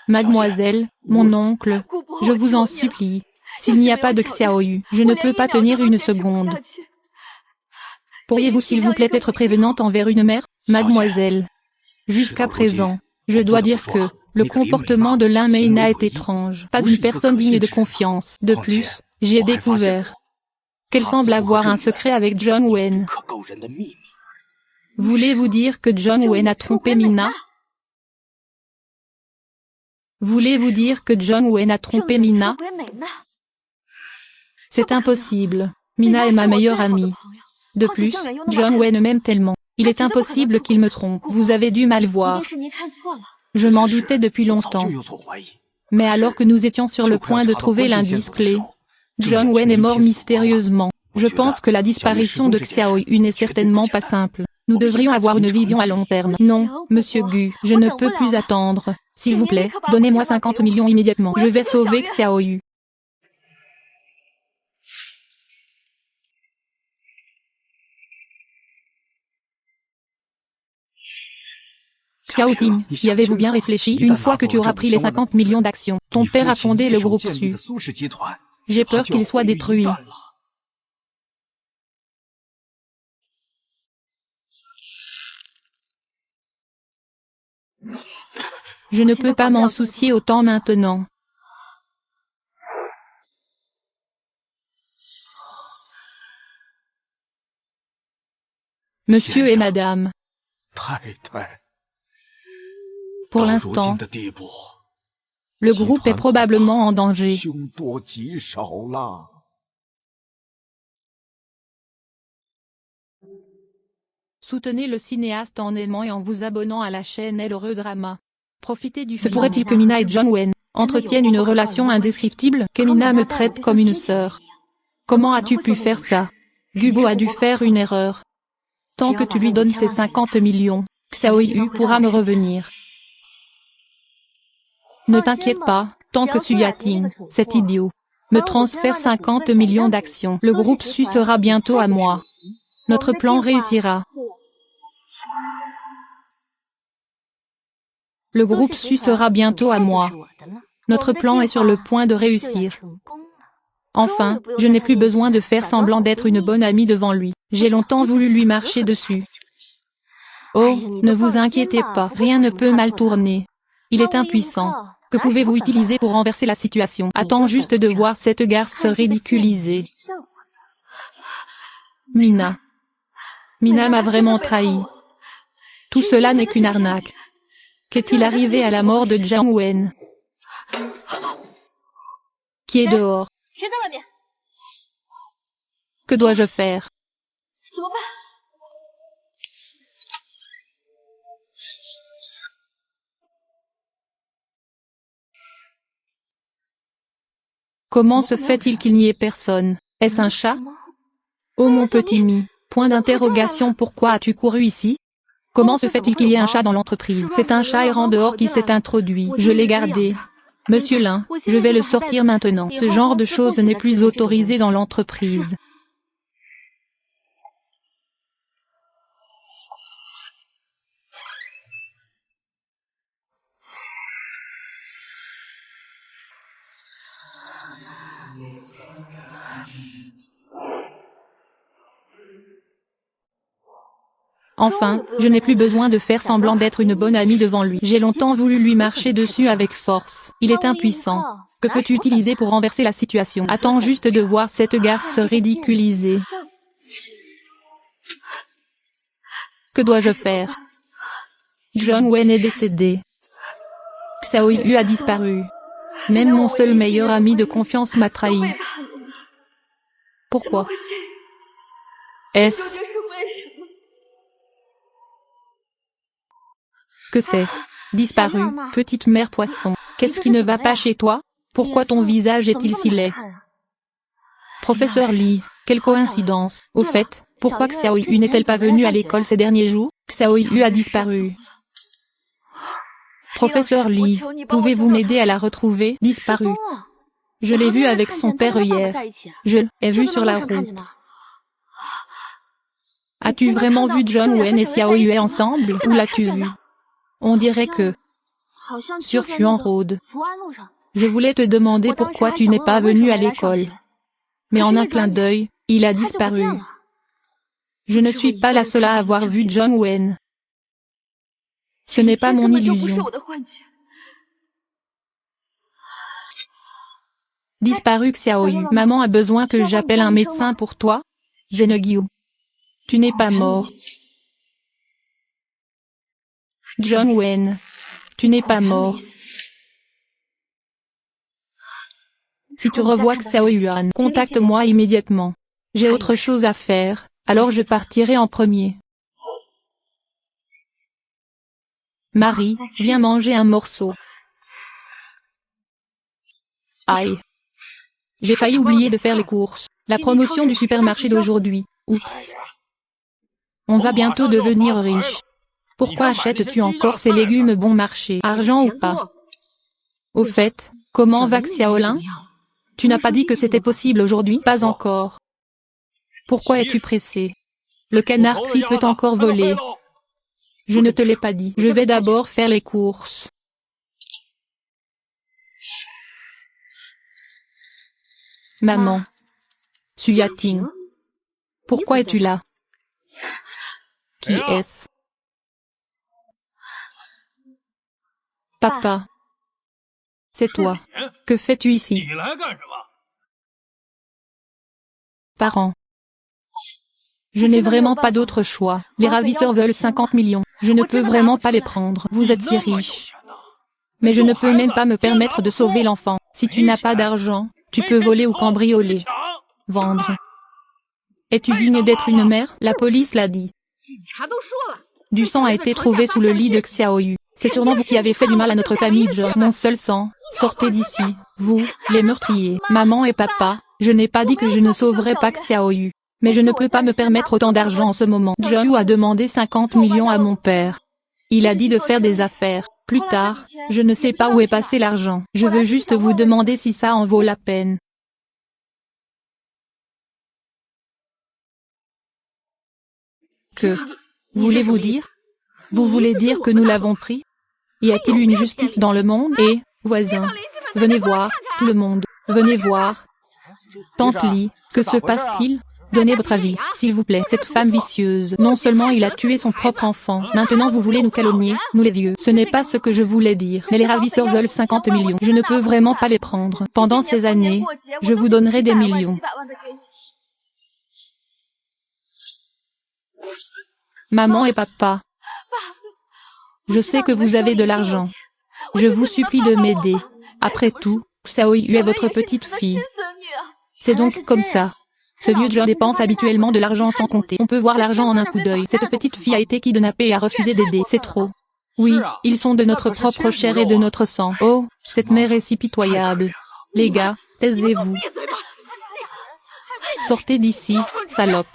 Mademoiselle, mon oncle, je vous en supplie. S'il n'y a pas de Xiao Yu, je ne peux pas tenir une seconde. Pourriez-vous s'il vous plaît être prévenante envers une mère? Mademoiselle, jusqu'à présent, je dois dire que le comportement de Lin Meina est étrange. Pas une personne digne de confiance. De plus, j'ai découvert qu'elle semble avoir un secret avec John Wen. Voulez-vous dire que John Wen a trompé Mina? Voulez-vous dire que John Wen a trompé Mina? C'est impossible. Mina est ma meilleure amie. De plus, John Wen m'aime tellement. Il est impossible qu'il me trompe. Vous avez dû mal voir. Je m'en doutais depuis longtemps. Mais alors que nous étions sur le point de trouver l'indice clé, John Wen est mort mystérieusement. Je pense que la disparition de Xiao Yu n'est certainement pas simple. Nous devrions avoir une vision à long terme. Non, Monsieur Gu, je ne peux plus attendre. S'il vous plaît, donnez-moi 50 millions immédiatement. Je vais sauver Xiao Yu. Xiao Ting, y avez-vous bien réfléchi? Une fois que tu auras pris les 50 millions d'actions, ton père a fondé le groupe Su. J'ai peur qu'il soit détruit. Je ne peux pas m'en soucier autant maintenant. Monsieur et madame. Pour l'instant, le groupe est probablement en danger. Soutenez le cinéaste en aimant et en vous abonnant à la chaîne L'Heureux Drama. Profitez du film. Se pourrait-il que Mina et John Wen entretiennent une relation indescriptible? Que Mina me traite comme une sœur. Comment as-tu pu faire ça? Gubo a dû faire une erreur. Tant que tu lui donnes ces 50 millions, Xiao Yu pourra me revenir. Ne t'inquiète pas, tant que Su Yating, cet idiot, me transfère 50 millions d'actions, le groupe Su sera bientôt à moi. Notre plan réussira. Le groupe Su sera bientôt à moi. Notre plan est sur le point de réussir. Enfin, je n'ai plus besoin de faire semblant d'être une bonne amie devant lui. J'ai longtemps voulu lui marcher dessus. Oh, ne vous inquiétez pas, rien ne peut mal tourner. Il est impuissant. Que pouvez-vous utiliser pour renverser la situation? Attends juste de voir cette garce se ridiculiser. Mina. Mina m'a vraiment trahi. Tout cela n'est qu'une arnaque. Qu'est-il arrivé à la mort de Jiang Wen? Qui est dehors? Que dois-je faire? Comment se fait-il qu'il n'y ait personne? Est-ce un chat? Oh mon petit Mi, point d'interrogation, pourquoi as-tu couru ici? Comment se fait-il qu'il y ait un chat dans l'entreprise? C'est un chat errant dehors qui s'est introduit. Je l'ai gardé. Monsieur Lin, je vais le sortir maintenant. Ce genre de choses n'est plus autorisé dans l'entreprise. Enfin, je n'ai plus besoin de faire semblant d'être une bonne amie devant lui. J'ai longtemps voulu lui marcher dessus avec force. Il est impuissant. Que peux-tu utiliser pour renverser la situation? Attends juste de voir cette garce se ridiculiser. Que dois-je faire? Jung Wen est décédé. Xiao Yu a disparu. Même mon seul meilleur ami de confiance m'a trahi. Pourquoi? Est-ce que c'est disparu, petite mère poisson? Qu'est-ce qui ne va pas chez toi? Pourquoi ton visage est-il si laid? Professeur Li, quelle coïncidence. Au fait, pourquoi Xiao Yu n'est-elle pas venue à l'école ces derniers jours? Xiao Yu a disparu. Professeur Li, pouvez-vous m'aider à la retrouver? Disparue. Je l'ai vue avec son père hier. Je l'ai vue sur la route. As-tu vraiment vu Jung Wen et Xiao Yu ensemble? Où l'as-tu vu? On dirait que sur Fuan Road. Je voulais te demander pourquoi tu n'es pas venu à l'école. Mais en un clin d'œil, il a disparu. Je ne suis pas la seule à avoir vu Jung Wen. Ce n'est pas mon illusion. Disparu Xiao Yu. Maman a besoin que j'appelle un médecin pour toi? Zenegyu. Tu n'es pas mort. Jung Wen. Tu n'es pas mort. Si tu revois Xiao Yuan, contacte-moi immédiatement. J'ai autre chose à faire, alors je partirai en premier. Marie, viens manger un morceau. Aïe. J'ai failli oublier de faire les courses. La promotion du supermarché d'aujourd'hui. Oups. On va bientôt devenir riche. Pourquoi achètes-tu encore ces légumes bon marché? Argent ou pas? Au fait, comment va Xiaolin? Tu n'as pas dit que c'était possible aujourd'hui? Pas encore. Pourquoi es-tu pressé? Le canard cuit peut encore voler. Je ne te l'ai pas dit. Je vais d'abord faire les courses. Maman. Suyating. Pourquoi es-tu là? Qui est-ce? Papa. C'est toi. Que fais-tu ici? Parents. Je n'ai vraiment pas d'autre choix. Les ravisseurs veulent 50 millions. Je ne peux vraiment pas les prendre. Vous êtes si riches. Mais je ne peux même pas me permettre de sauver l'enfant. Si tu n'as pas d'argent, tu peux voler ou cambrioler. Vendre. Es-tu digne d'être une mère? La police l'a dit. Du sang a été trouvé sous le lit de Xiao Yu. C'est sûrement vous qui avez fait du mal à notre famille, John. Mon seul sang. Sortez d'ici. Vous, les meurtriers. Maman et papa, je n'ai pas dit que je ne sauverais pas Xiao Yu. Mais je ne peux pas me permettre autant d'argent en ce moment. John a demandé 50 millions à mon père. Il a dit de faire des affaires. Plus tard, je ne sais pas où est passé l'argent. Je veux juste vous demander si ça en vaut la peine. Que voulez-vous dire? Vous voulez dire que nous l'avons pris? Y a-t-il une justice dans le monde? Eh, voisins, venez voir, tout le monde, venez voir. Tante Li, que se passe-t-il? Donnez votre avis, s'il vous plaît. Cette femme vicieuse, non seulement il a tué son propre enfant, maintenant vous voulez nous calomnier, nous les vieux. Ce n'est pas ce que je voulais dire. Mais les ravisseurs veulent 50 millions. Je ne peux vraiment pas les prendre. Pendant ces années, je vous donnerai des millions. Maman et papa. Je sais que vous avez de l'argent. Je vous supplie de m'aider. Après tout, Xiao Yu est votre petite fille. C'est donc comme ça. Ce vieux John dépense habituellement de l'argent sans compter. On peut voir l'argent en un coup d'œil. Cette petite fille a été kidnappée et a refusé d'aider. C'est trop. Oui, ils sont de notre propre chair et de notre sang. Oh, cette mère est si pitoyable. Les gars, taisez-vous. Sortez d'ici, salope.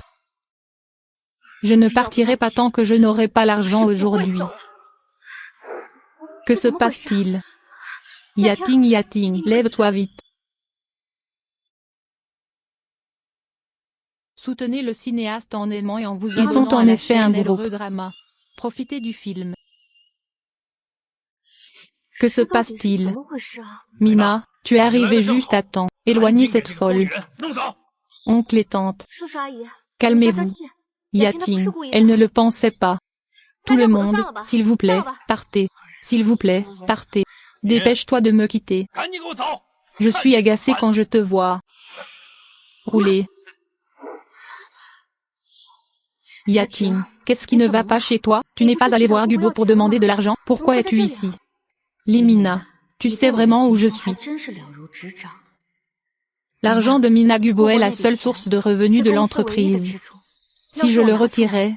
Je ne partirai pas tant que je n'aurai pas l'argent aujourd'hui. Que se passe-t-il? Yating, lève-toi vite. Soutenez le cinéaste en aimant et en vous abonnant. Ils sont en effet un groupe. Drama. Profitez du film. Que se passe-t-il? Mina, tu es arrivée juste à temps. Éloignez cette folle. Oncle et tante. Calmez-vous. Yating, elle ne le pensait pas. Tout le monde, s'il vous plaît, partez. S'il vous plaît, partez. Dépêche-toi de me quitter. Je suis agacée quand je te vois. Rouler. Yating, qu'est-ce qui ne va pas chez toi? Tu n'es pas allé voir Gubo pour demander de l'argent? Pourquoi es-tu ici? Limina, tu sais vraiment où je suis. L'argent de Mina Gubo est la seule source de revenus de l'entreprise. Si je le retirais,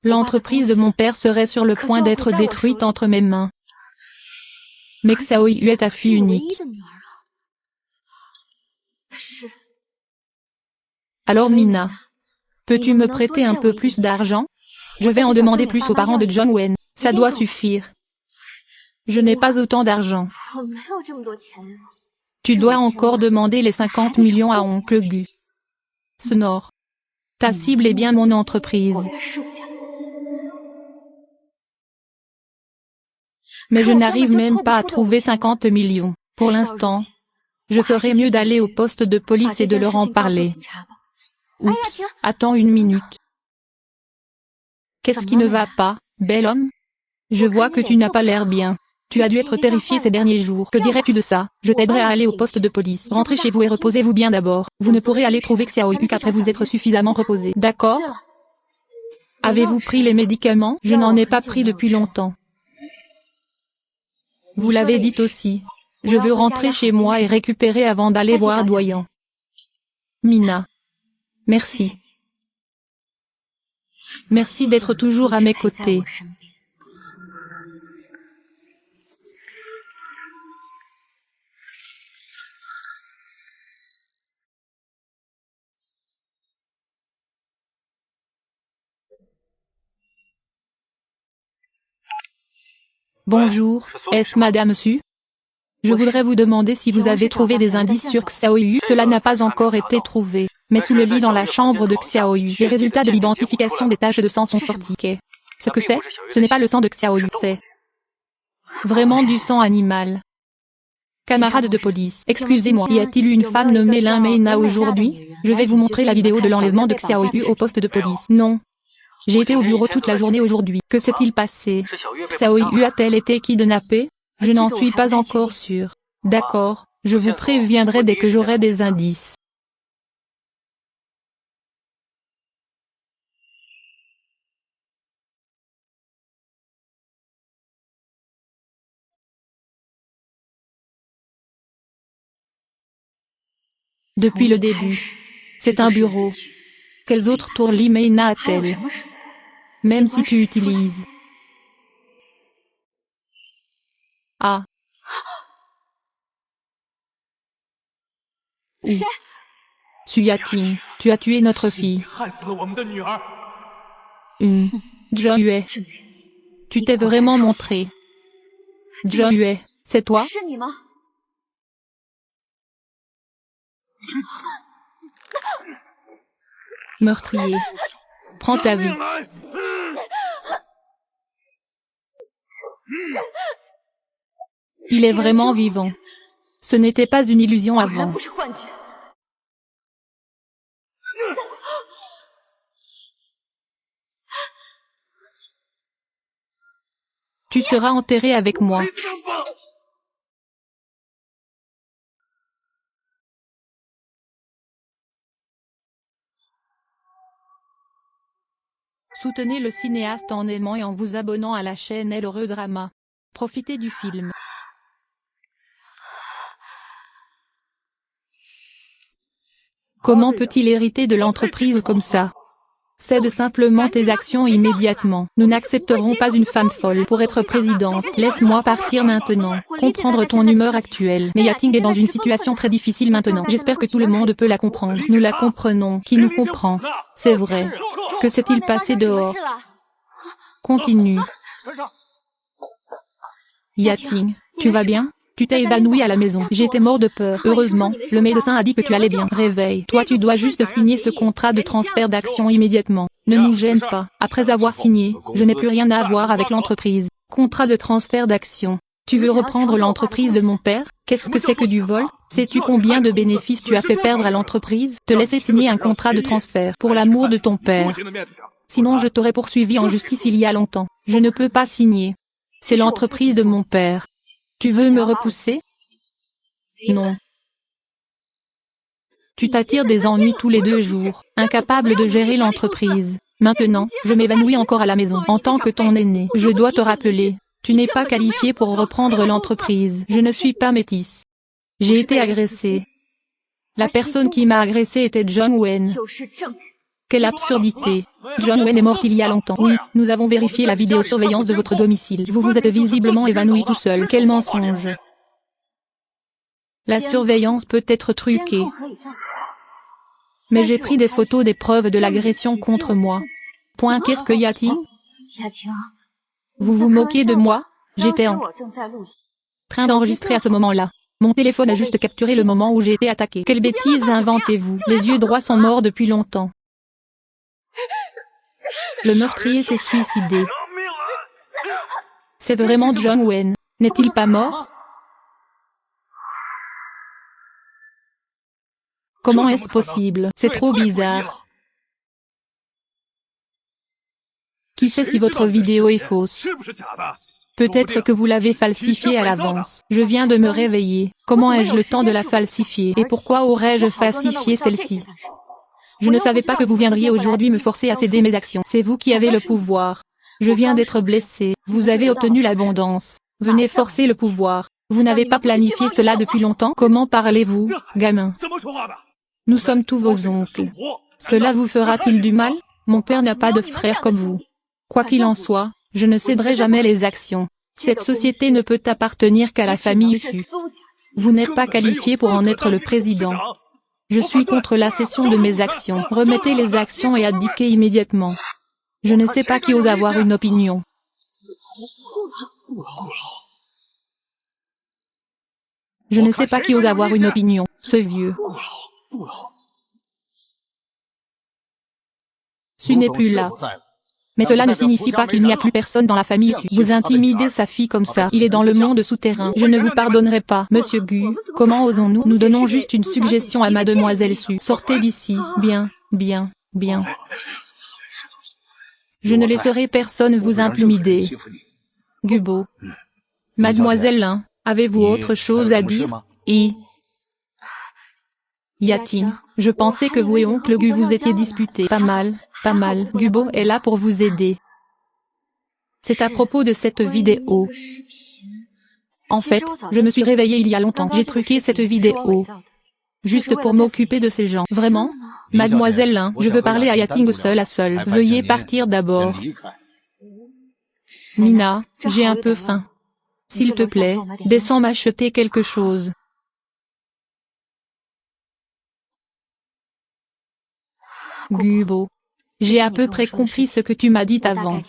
l'entreprise de mon père serait sur le point d'être détruite entre mes mains. Mais Xiaoyu est ta fille unique. Alors Mina, peux-tu me prêter un peu plus d'argent? Je vais en demander plus aux parents de John Wen. Ça doit suffire. Je n'ai pas autant d'argent. Tu dois encore demander les 50 millions à oncle Gu. Sonore. Ta cible est bien mon entreprise. Mais je n'arrive même pas à trouver 50 millions. Pour l'instant, je ferais mieux d'aller au poste de police et de leur en parler. Oups, attends une minute. Qu'est-ce qui ne va pas, bel homme? Je vois que tu n'as pas l'air bien. Tu as dû être terrifié ces derniers jours. Que dirais-tu de ça? Je t'aiderai à aller au poste de police. Rentrez chez vous et reposez-vous bien d'abord. Vous ne pourrez aller trouver Xiaoyu qu'après vous être suffisamment reposé. D'accord? Avez-vous pris les médicaments? Je n'en ai pas pris depuis longtemps. Vous l'avez dit aussi. Je veux rentrer chez moi et récupérer avant d'aller voir Doyen. Mina. Merci. Merci d'être toujours à mes côtés. Bonjour, est-ce Madame Su? Je voudrais vous demander si vous avez trouvé des indices sur Xiaoyu. Cela n'a pas encore été trouvé, mais sous le lit dans la chambre de Xiaoyu, les résultats de l'identification des taches de sang sont sortis. Ce que c'est? Ce n'est pas le sang de Xiaoyu, c'est vraiment du sang animal. Camarade de police, excusez-moi, y a-t-il eu une femme nommée Lin Meina aujourd'hui? Je vais vous montrer la vidéo de l'enlèvement de Xiaoyu au poste de police. Non. J'ai été au bureau toute la journée aujourd'hui. Que s'est-il passé? Xiaoyu a-t-elle été kidnappée? Je n'en suis pas encore sûre. D'accord, je vous préviendrai dès que j'aurai des indices. Depuis le début. C'est un bureau. Quels autres tours Li Meina a-t-elle? Même si tu utilises. Ah. Où? Su Yating, tu as tué notre fille. Zhang Yue. Tu t'es vraiment montré. Zhang Yue, c'est toi? Meurtrier. Prends ta vie. Il est vraiment vivant. Ce n'était pas une illusion avant. Tu seras enterré avec moi. Soutenez le cinéaste en aimant et en vous abonnant à la chaîne L'Heureux Drama. Profitez du film. Comment peut-il hériter de l'entreprise comme ça? Cède simplement tes actions immédiatement. Nous n'accepterons pas une femme folle pour être présidente. Laisse-moi partir maintenant. Comprendre ton humeur actuelle. Mais Yating est dans une situation très difficile maintenant. J'espère que tout le monde peut la comprendre. Nous la comprenons. Qui nous comprend? C'est vrai. Que s'est-il passé dehors? Continue. Yating, tu vas bien? Tu t'es évanoui à la maison. J'étais mort de peur. Heureusement, le médecin a dit que tu allais bien. Réveille. Toi tu dois juste signer ce contrat de transfert d'action immédiatement. Ne nous gêne pas. Après avoir signé, je n'ai plus rien à voir avec l'entreprise. Contrat de transfert d'action. Tu veux reprendre l'entreprise de mon père? Qu'est-ce que c'est que du vol? Sais-tu combien de bénéfices tu as fait perdre à l'entreprise? Te laisser signer un contrat de transfert pour l'amour de ton père. Sinon je t'aurais poursuivi en justice il y a longtemps. Je ne peux pas signer. C'est l'entreprise de mon père. Tu veux me repousser? Non. Tu t'attires des ennuis tous les 2 jours, incapable de gérer l'entreprise. Maintenant, je m'évanouis encore à la maison. En tant que ton aîné, je dois te rappeler, tu n'es pas qualifié pour reprendre l'entreprise. Je ne suis pas métisse. J'ai été agressée. La personne qui m'a agressée était John Wayne. Quelle absurdité. John Wayne est mort il y a longtemps. Oui, nous avons vérifié la vidéosurveillance de votre domicile. Vous vous êtes visiblement évanoui tout seul. Quel mensonge. La surveillance peut être truquée. Mais j'ai pris des photos des preuves de l'agression contre moi. Point. Qu'est-ce que y-a-t-il? Vous vous moquez de moi? J'étais en train d'enregistrer à ce moment-là. Mon téléphone a juste capturé le moment où j'ai été attaqué. Quelle bêtise inventez-vous? Les yeux droits sont morts depuis longtemps. Le meurtrier s'est suicidé. C'est vraiment John Wayne. N'est-il pas mort? Comment est-ce possible? C'est trop bizarre. Qui sait si votre vidéo est fausse? Peut-être que vous l'avez falsifiée à l'avance. Je viens de me réveiller. Comment ai-je le temps de la falsifier? Et pourquoi aurais-je falsifié celle-ci? Je ne savais pas que vous viendriez aujourd'hui me forcer à céder mes actions. C'est vous qui avez le pouvoir. Je viens d'être blessé. Vous avez obtenu l'abondance. Venez forcer le pouvoir. Vous n'avez pas planifié cela depuis longtemps? Comment parlez-vous, gamin? Nous sommes tous vos oncles. Cela vous fera-t-il du mal? Mon père n'a pas de frère comme vous. Quoi qu'il en soit, je ne céderai jamais les actions. Cette société ne peut appartenir qu'à la famille Hu. Vous n'êtes pas qualifié pour en être le président. Je suis contre la cession de mes actions. Remettez les actions et abdiquez immédiatement. Je ne sais pas qui ose avoir une opinion. Je ne sais pas qui ose avoir une opinion, ce vieux. Tu n'es plus là. Mais cela ne signifie pas qu'il n'y a plus personne dans la famille Hu. Vous intimidez sa fille comme ça. Il est dans le monde souterrain. Je ne vous pardonnerai pas. Monsieur Gu, comment osons-nous? Nous donnons juste une suggestion à mademoiselle Su. Sortez d'ici. Bien, bien, bien. Je ne laisserai personne vous intimider. Gubo. Mademoiselle Lin, avez-vous autre chose à dire? Yating, je pensais que vous et oncle Gu vous étiez disputés. Pas mal, pas mal. Gubo est là pour vous aider. C'est à propos de cette vidéo. En fait, je me suis réveillée il y a longtemps. J'ai truqué cette vidéo. Juste pour m'occuper de ces gens. Vraiment? Mademoiselle Lin, je veux parler à Yating seul à seul. Veuillez partir d'abord. Mina, j'ai un peu faim. S'il te plaît, descends m'acheter quelque chose. Gubo. J'ai à peu près compris ce que tu m'as dit avant.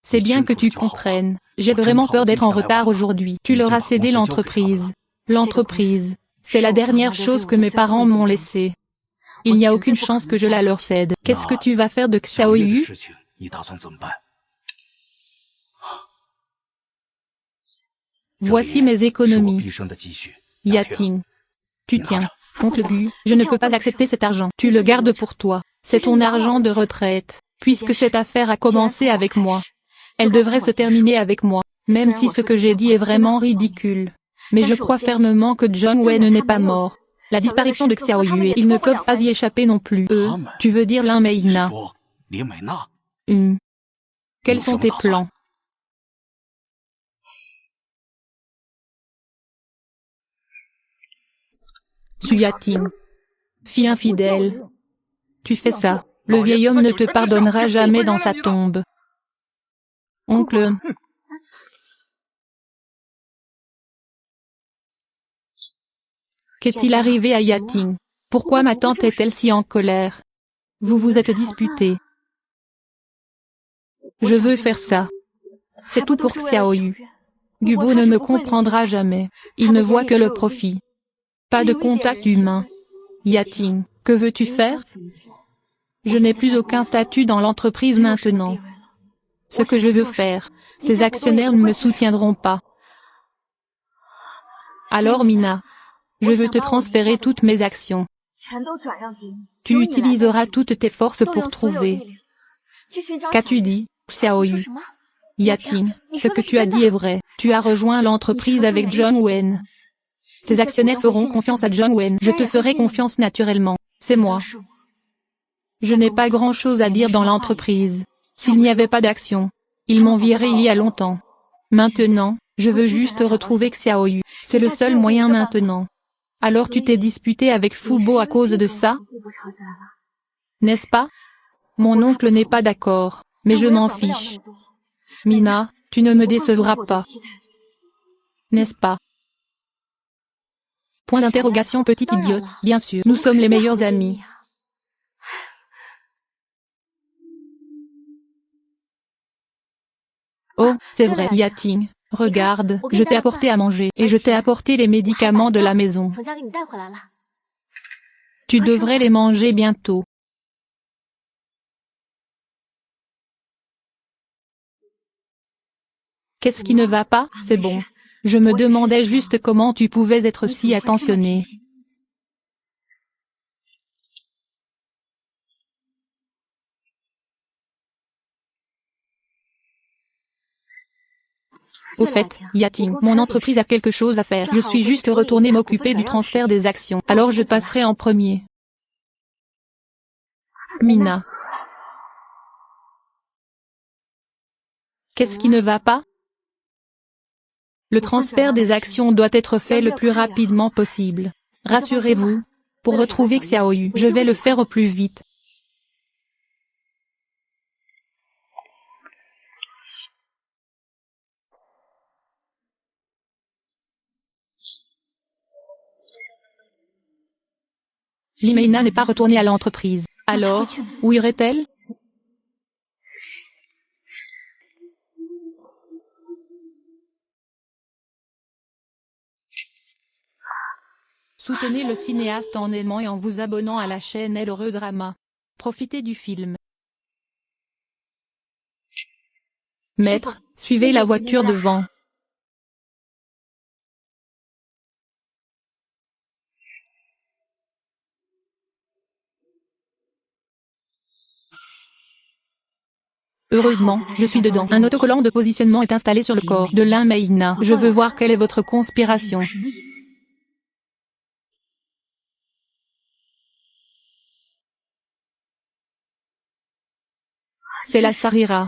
C'est bien que tu comprennes. J'ai vraiment peur d'être en retard aujourd'hui. Tu leur as cédé l'entreprise. L'entreprise, c'est la dernière chose que mes parents m'ont laissée. Il n'y a aucune chance que je la leur cède. Qu'est-ce que tu vas faire de Xiaoyu? Voici mes économies. Yating. Tu tiens. Oncle Gu, je ne peux pas accepter cet argent. Tu le gardes pour toi. C'est ton argent de retraite. Puisque cette affaire a commencé avec moi. Elle devrait se terminer avec moi. Même si ce que j'ai dit est vraiment ridicule. Mais je crois fermement que John Wayne n'est pas mort. La disparition de Xiaoyu et ils ne peuvent pas y échapper non plus. Tu veux dire Lin Meina? Quels sont tes plans? Yating. Fille infidèle. Tu fais ça, le vieil homme ne te pardonnera jamais dans sa tombe. Oncle. Qu'est-il arrivé à Yating? Pourquoi ma tante est-elle si en colère? Vous vous êtes disputés. Je veux faire ça. C'est tout pour Xiaoyu. Gubo ne me comprendra jamais. Il ne voit que le profit. Pas de contact humain. Yating, que veux-tu faire? Je n'ai plus aucun statut dans l'entreprise maintenant. Ce que je veux faire, ces actionnaires ne me soutiendront pas. Alors Mina, je veux te transférer toutes mes actions. Tu utiliseras toutes tes forces pour trouver. Qu'as-tu dit, Xiaoyu? Yating, ce que tu as dit est vrai. Tu as rejoint l'entreprise avec John Wen. Ces actionnaires feront confiance à John Wen. Je te ferai confiance naturellement. C'est moi. Je n'ai pas grand-chose à dire dans l'entreprise. S'il n'y avait pas d'action, ils m'ont viré il y a longtemps. Maintenant, je veux juste retrouver Xiaoyu. C'est le seul moyen maintenant. Alors tu t'es disputé avec Fubo à cause de ça? N'est-ce pas? Mon oncle n'est pas d'accord, mais je m'en fiche. Mina, tu ne me décevras pas. N'est-ce pas? Point d'interrogation, petite idiote. Bien sûr, nous sommes les meilleurs amis. Oh, c'est vrai, Yating. Regarde, je t'ai apporté à manger, et je t'ai apporté les médicaments de la maison. Tu devrais les manger bientôt. Qu'est-ce qui ne va pas? C'est bon. Je me demandais juste comment tu pouvais être si attentionné. Au fait, Yating, mon entreprise a quelque chose à faire. Je suis juste retourné m'occuper du transfert des actions. Alors je passerai en premier. Mina. Qu'est-ce qui ne va pas? Le transfert des actions doit être fait le plus rapidement possible. Rassurez-vous, pour retrouver Xiaoyu, je vais le faire au plus vite. Limeina n'est pas retournée à l'entreprise. Alors, où irait-elle? Soutenez le cinéaste en aimant et en vous abonnant à la chaîne L'Heureux Drama. Profitez du film. Maître, suivez la voiture devant. Heureusement, je suis dedans. Un autocollant de positionnement est installé sur le corps de Limeina. Je veux voir quelle est votre conspiration. C'est la Sarira.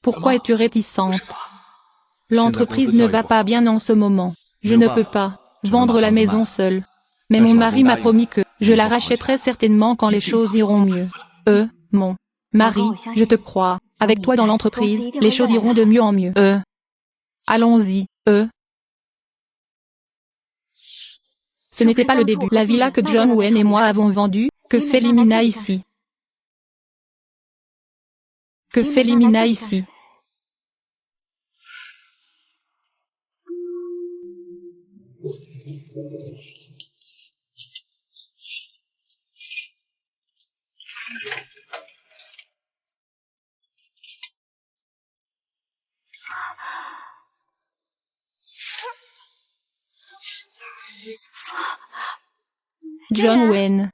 Pourquoi es-tu réticente? L'entreprise ne va pas bien en ce moment. Je ne peux pas vendre la maison seule. Mais mon mari m'a promis que je la rachèterai certainement quand les choses iront mieux. Mon mari, je te crois. Avec toi dans l'entreprise, les choses iront de mieux en mieux. Allons-y, Ce n'était pas le début. La villa que John Wen et moi avons vendue, que fait Limina ici? Que fait Limina ici? John Wen.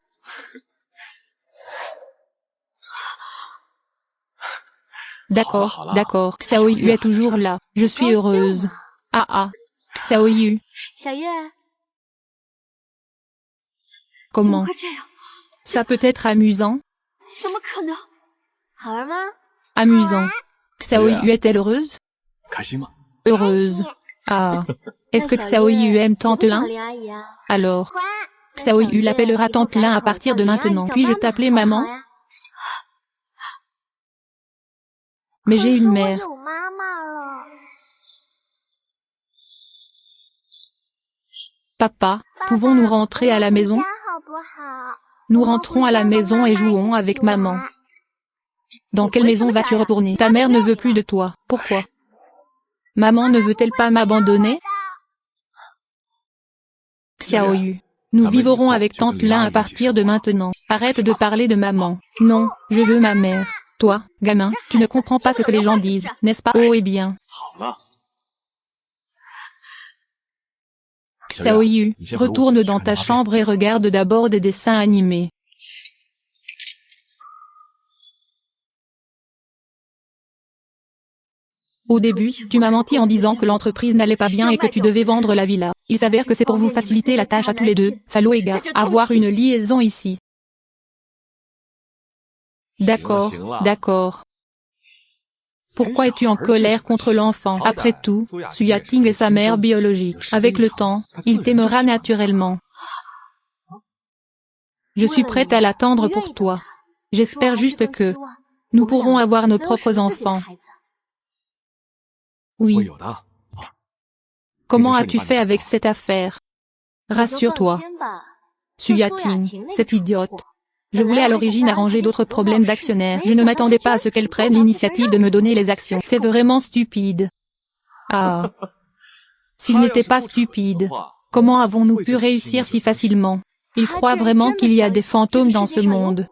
D'accord, Xiaoyu est toujours là. Je suis heureuse. Xiaoyu. Comment? Ça peut être amusant? Amusant. Xiaoyu est-elle heureuse? Heureuse. Est-ce que Xiaoyu aime Tante Lin? Alors, Xiaoyu l'appellera Tante Lin à partir de maintenant. Puis-je t'appeler maman? Mais j'ai une mère. Papa, pouvons-nous rentrer à la maison? Nous rentrons à la maison et jouons avec maman. Dans quelle maison vas-tu retourner? Ta mère ne veut plus de toi. Pourquoi? Maman ne veut-elle pas m'abandonner? Xiaoyu. Nous vivrons avec tante Lin à partir de maintenant. Arrête de parler de maman. Non, je veux ma mère. Toi, gamin, tu ne comprends pas ce que les gens disent, n'est-ce pas? Oh eh bien. Xiaoyu, retourne dans ta chambre et regarde d'abord des dessins animés. Au début, tu m'as menti en disant que l'entreprise n'allait pas bien et que tu devais vendre la villa. Il s'avère que c'est pour vous faciliter la tâche à tous les deux, salaud et gars, avoir une liaison ici. D'accord, d'accord. Pourquoi es-tu en colère contre l'enfant? Après tout, Suyating est sa mère biologique. Avec le temps, il t'aimera naturellement. Je suis prête à l'attendre pour toi. J'espère juste que nous pourrons avoir nos propres enfants. Oui. Comment as-tu fait avec cette affaire? Rassure-toi. Suyating, cette idiote. Je voulais à l'origine arranger d'autres problèmes d'actionnaires. Je ne m'attendais pas à ce qu'elle prenne l'initiative de me donner les actions. C'est vraiment stupide. Ah. S'il n'était pas stupide, comment avons-nous pu réussir si facilement? Il croit vraiment qu'il y a des fantômes dans ce monde.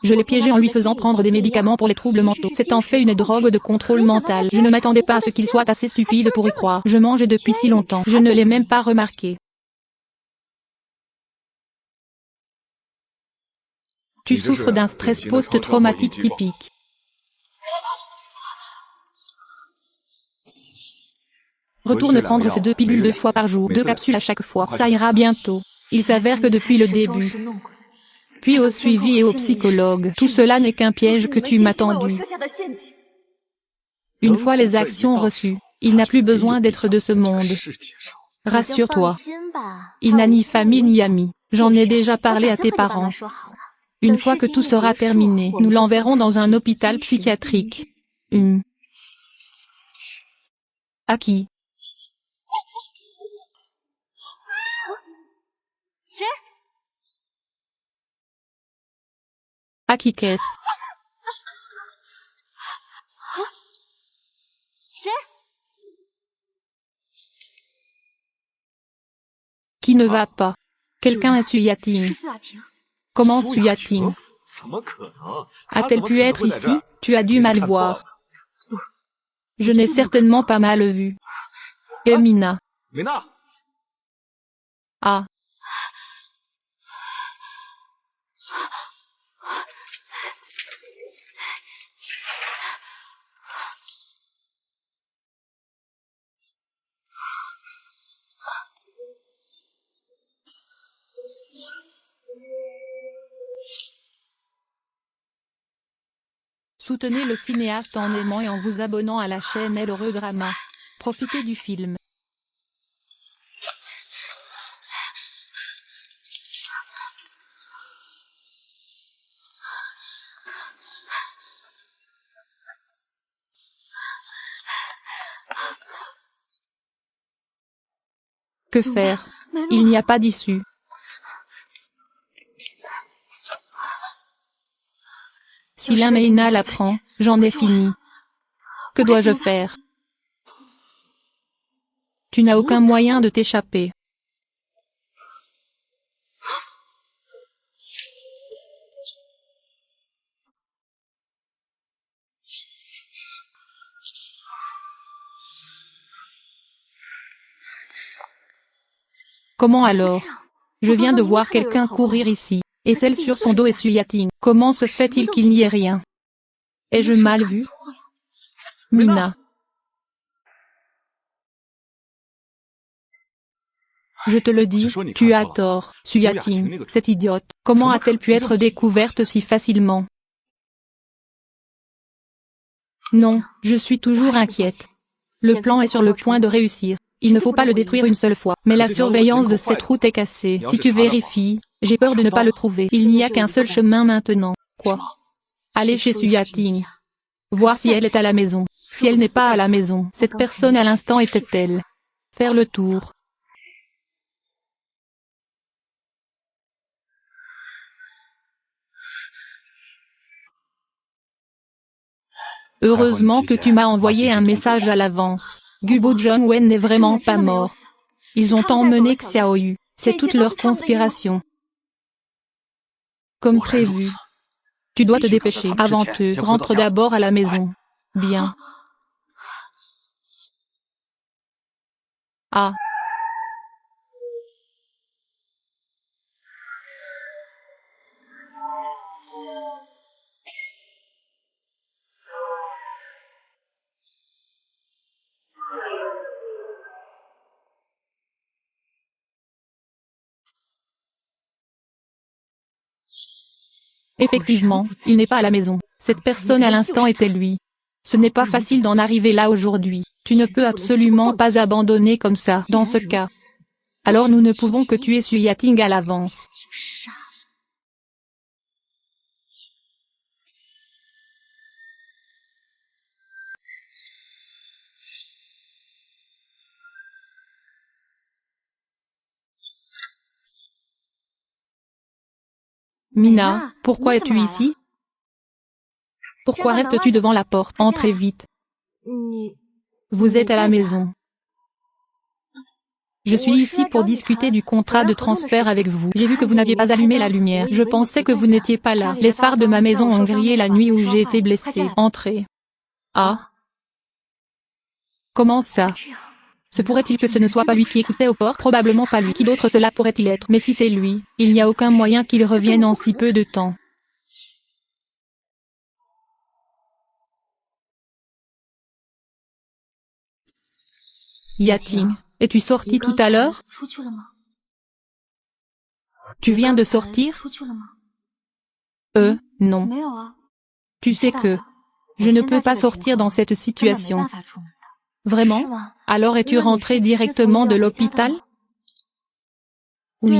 Je l'ai piégé en lui faisant prendre des médicaments pour les troubles mentaux. C'est en fait une drogue de contrôle mental. Je ne m'attendais pas à ce qu'il soit assez stupide pour y croire. Je mange depuis si longtemps. Je ne l'ai même pas remarqué. Tu souffres d'un stress post-traumatique typique. Retourne prendre ces 2 pilules 2 fois par jour, 2 capsules à chaque fois. Ça ira bientôt. Il s'avère que depuis le début, puis au suivi et au psychologue, tout cela n'est qu'un piège que tu m'as tendu. Une fois les actions reçues, il n'a plus besoin d'être de ce monde. Rassure-toi. Il n'a ni famille ni amis. J'en ai déjà parlé à tes parents. Une fois que tout sera terminé, nous l'enverrons dans un hôpital psychiatrique. À qui? À qui qu'est-ce? Qui ne va pas? Quelqu'un est Suyating. Comment Suyating? A-t-elle pu être ici? Tu as dû mal voir. Je n'ai certainement pas mal vu. Et Mina? Ah. Soutenez le cinéaste en aimant et en vous abonnant à la chaîne El Heureux Drama. Profitez du film. Que faire? Il n'y a pas d'issue. Si l'Ameina l'apprend, j'en ai fini. Que dois-je faire? Tu n'as aucun moyen de t'échapper. Comment alors? Je viens de voir quelqu'un courir ici, et celle sur son dos est Suyating. Comment se fait-il qu'il n'y ait rien? Ai-je mal vu? Mina. Je te le dis, tu as tort, Suyating, cette idiote. Comment a-t-elle pu être découverte si facilement? Non, je suis toujours inquiète. Le plan est sur le point de réussir. Il ne faut pas le détruire une seule fois. Mais la surveillance de cette route est cassée. Si tu vérifies, j'ai peur de ne pas le trouver. Il n'y a qu'un seul chemin maintenant. Quoi? Aller chez Suyating. Voir si elle est à la maison. Si elle n'est pas à la maison, cette personne à l'instant était-elle? Faire le tour. Heureusement que tu m'as envoyé un message à l'avance. Gubo Jongwen n'est vraiment pas mort. Ils ont emmené Xiaoyu. C'est toute leur conspiration. Comme prévu. Tu dois te dépêcher. Avant eux, rentre d'abord à la maison. Bien. Ah. Effectivement, il n'est pas à la maison. Cette personne à l'instant était lui. Ce n'est pas facile d'en arriver là aujourd'hui. Tu ne peux absolument pas abandonner comme ça, dans ce cas. Alors nous ne pouvons que tuer Su Yating à l'avance. Mina, pourquoi es-tu ici? Pourquoi restes-tu devant la porte? Entrez vite. Vous êtes à la maison. Je suis ici pour discuter du contrat de transfert avec vous. J'ai vu que vous n'aviez pas allumé la lumière. Je pensais que vous n'étiez pas là. Les phares de ma maison ont grillé la nuit où j'ai été blessé. Entrez. Ah. Comment ça? Se pourrait-il que ce ne soit pas lui qui écoutait aux portes? Probablement pas lui. Qui d'autre cela pourrait-il être? Mais si c'est lui, il n'y a aucun moyen qu'il revienne en si peu de temps. Yating, es-tu sorti tout à l'heure? Tu viens de sortir? Non. Tu sais que je ne peux pas sortir dans cette situation. Vraiment? Alors es-tu rentré directement de l'hôpital? Oui.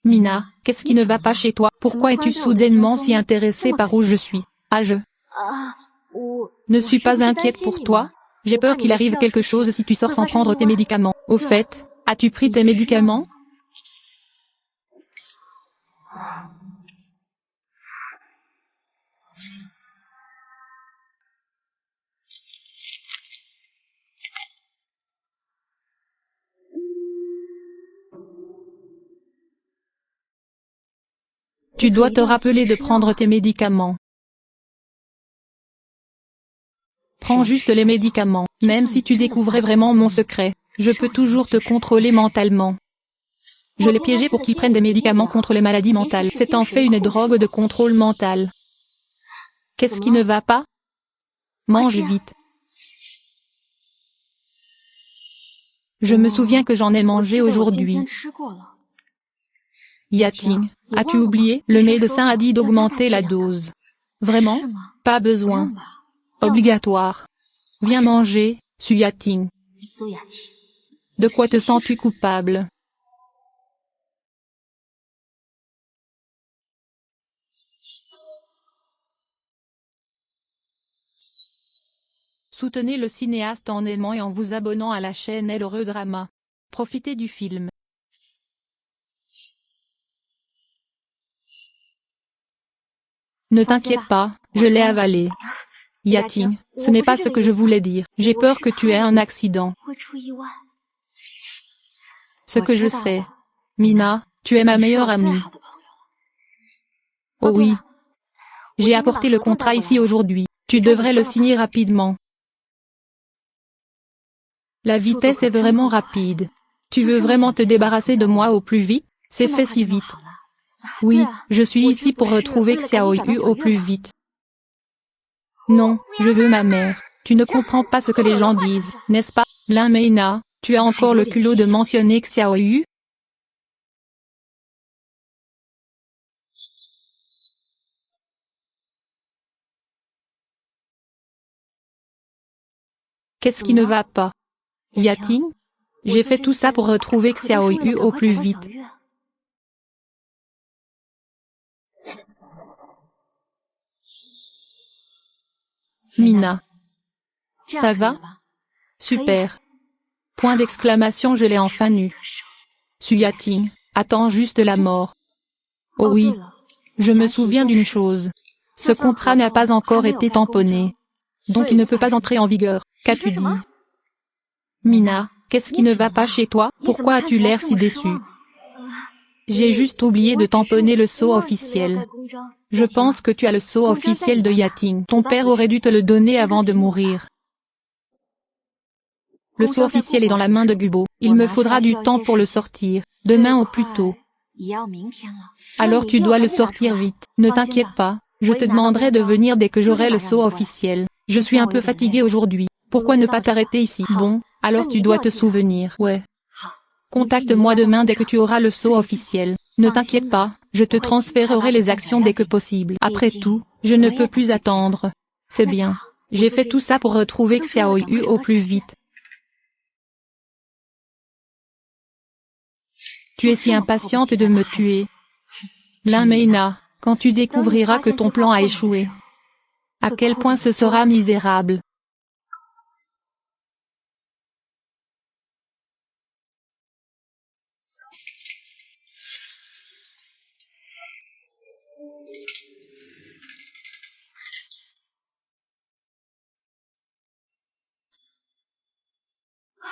Mina, qu'est-ce qui ne va pas chez toi? Pourquoi es-tu soudainement si intéressée par où je suis? Ah je ne suis pas inquiète pour toi. J'ai peur qu'il arrive quelque chose si tu sors sans prendre tes médicaments. Au fait, as-tu pris tes médicaments? Tu dois te rappeler de prendre tes médicaments. Prends juste les médicaments. Même si tu découvrais vraiment mon secret, je peux toujours te contrôler mentalement. Je l'ai piégé pour qu'il prenne des médicaments contre les maladies mentales. C'est en fait une drogue de contrôle mental. Qu'est-ce qui ne va pas? Mange vite. Je me souviens que j'en ai mangé aujourd'hui. Yating, as-tu oublié? Le médecin a dit d'augmenter la dose. Vraiment? Pas besoin. Obligatoire. Viens manger, Su Yating. De quoi te sens-tu coupable? Soutenez le cinéaste en aimant et en vous abonnant à la chaîne L'Heureux Drama. Profitez du film. Ne t'inquiète pas, je l'ai avalé. Yating, ce n'est pas ce que je voulais dire. J'ai peur que tu aies un accident. Ce que je sais. Mina, tu es ma meilleure amie. Oh oui. J'ai apporté le contrat ici aujourd'hui. Tu devrais le signer rapidement. La vitesse est vraiment rapide. Tu veux vraiment te débarrasser de moi au plus vite? C'est fait si vite. Oui, je suis ici pour retrouver Xiaoyu au plus vite. Non, je veux ma mère. Tu ne comprends pas ce que les gens disent, n'est-ce pas? Lin Meina, tu as encore le culot de mentionner Xiaoyu? Qu'est-ce qui ne va pas? Yating? J'ai fait tout ça pour retrouver Xiaoyu au plus vite. Mina. Ça va? Super. Point d'exclamation, je l'ai enfin nu. Suyating, attends juste la mort. Oh oui. Je me souviens d'une chose. Ce contrat n'a pas encore été tamponné. Donc il ne peut pas entrer en vigueur. Qu'as-tu dit? Mina, qu'est-ce qui ne va pas chez toi? Pourquoi as-tu l'air si déçu? J'ai juste oublié de tamponner le sceau officiel. Je pense que tu as le sceau officiel de Yating. Ton père aurait dû te le donner avant de mourir. Le sceau officiel est dans la main de Gubo. Il me faudra du temps pour le sortir, demain au plus tôt. Alors tu dois le sortir vite. Ne t'inquiète pas, je te demanderai de venir dès que j'aurai le sceau officiel. Je suis un peu fatiguée aujourd'hui. Pourquoi ne pas t'arrêter ici? Bon, alors tu dois te souvenir. Ouais. Contacte-moi demain dès que tu auras le sceau officiel. Ne t'inquiète pas, je te transférerai les actions dès que possible. Après tout, je ne peux plus attendre. C'est bien. J'ai fait tout ça pour retrouver Xiaoyu au plus vite. Tu es si impatiente de me tuer. Lin Meina, quand tu découvriras que ton plan a échoué. À quel point ce sera misérable.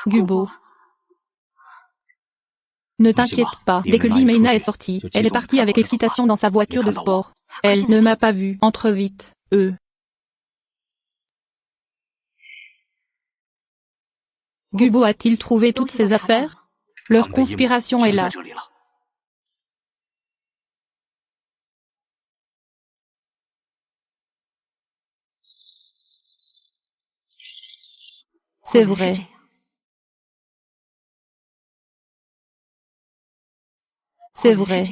Gubo. Ne t'inquiète pas, dès que Li Meina est sortie, elle est partie avec excitation dans sa voiture de sport. Elle ne m'a pas vu. Entre vite, Gubo a-t-il trouvé toutes ses affaires? Leur conspiration est là. C'est vrai. C'est vrai.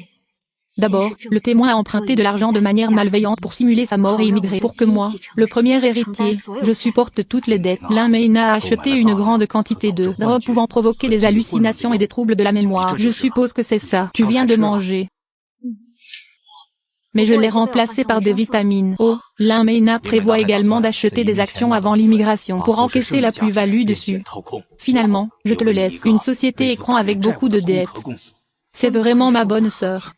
D'abord, le témoin a emprunté de l'argent de manière malveillante pour simuler sa mort et immigrer pour que moi, le premier héritier, je supporte toutes les dettes. Lin Meina a acheté une grande quantité de drogue pouvant provoquer des hallucinations et des troubles de la mémoire. Je suppose que c'est ça. Tu viens de manger. Mais je l'ai remplacé par des vitamines. Oh, Lin Meina prévoit également d'acheter des actions avant l'immigration pour encaisser la plus-value dessus. Finalement, je te le laisse. Une société écran avec beaucoup de dettes. C'est vraiment ma bonne sœur.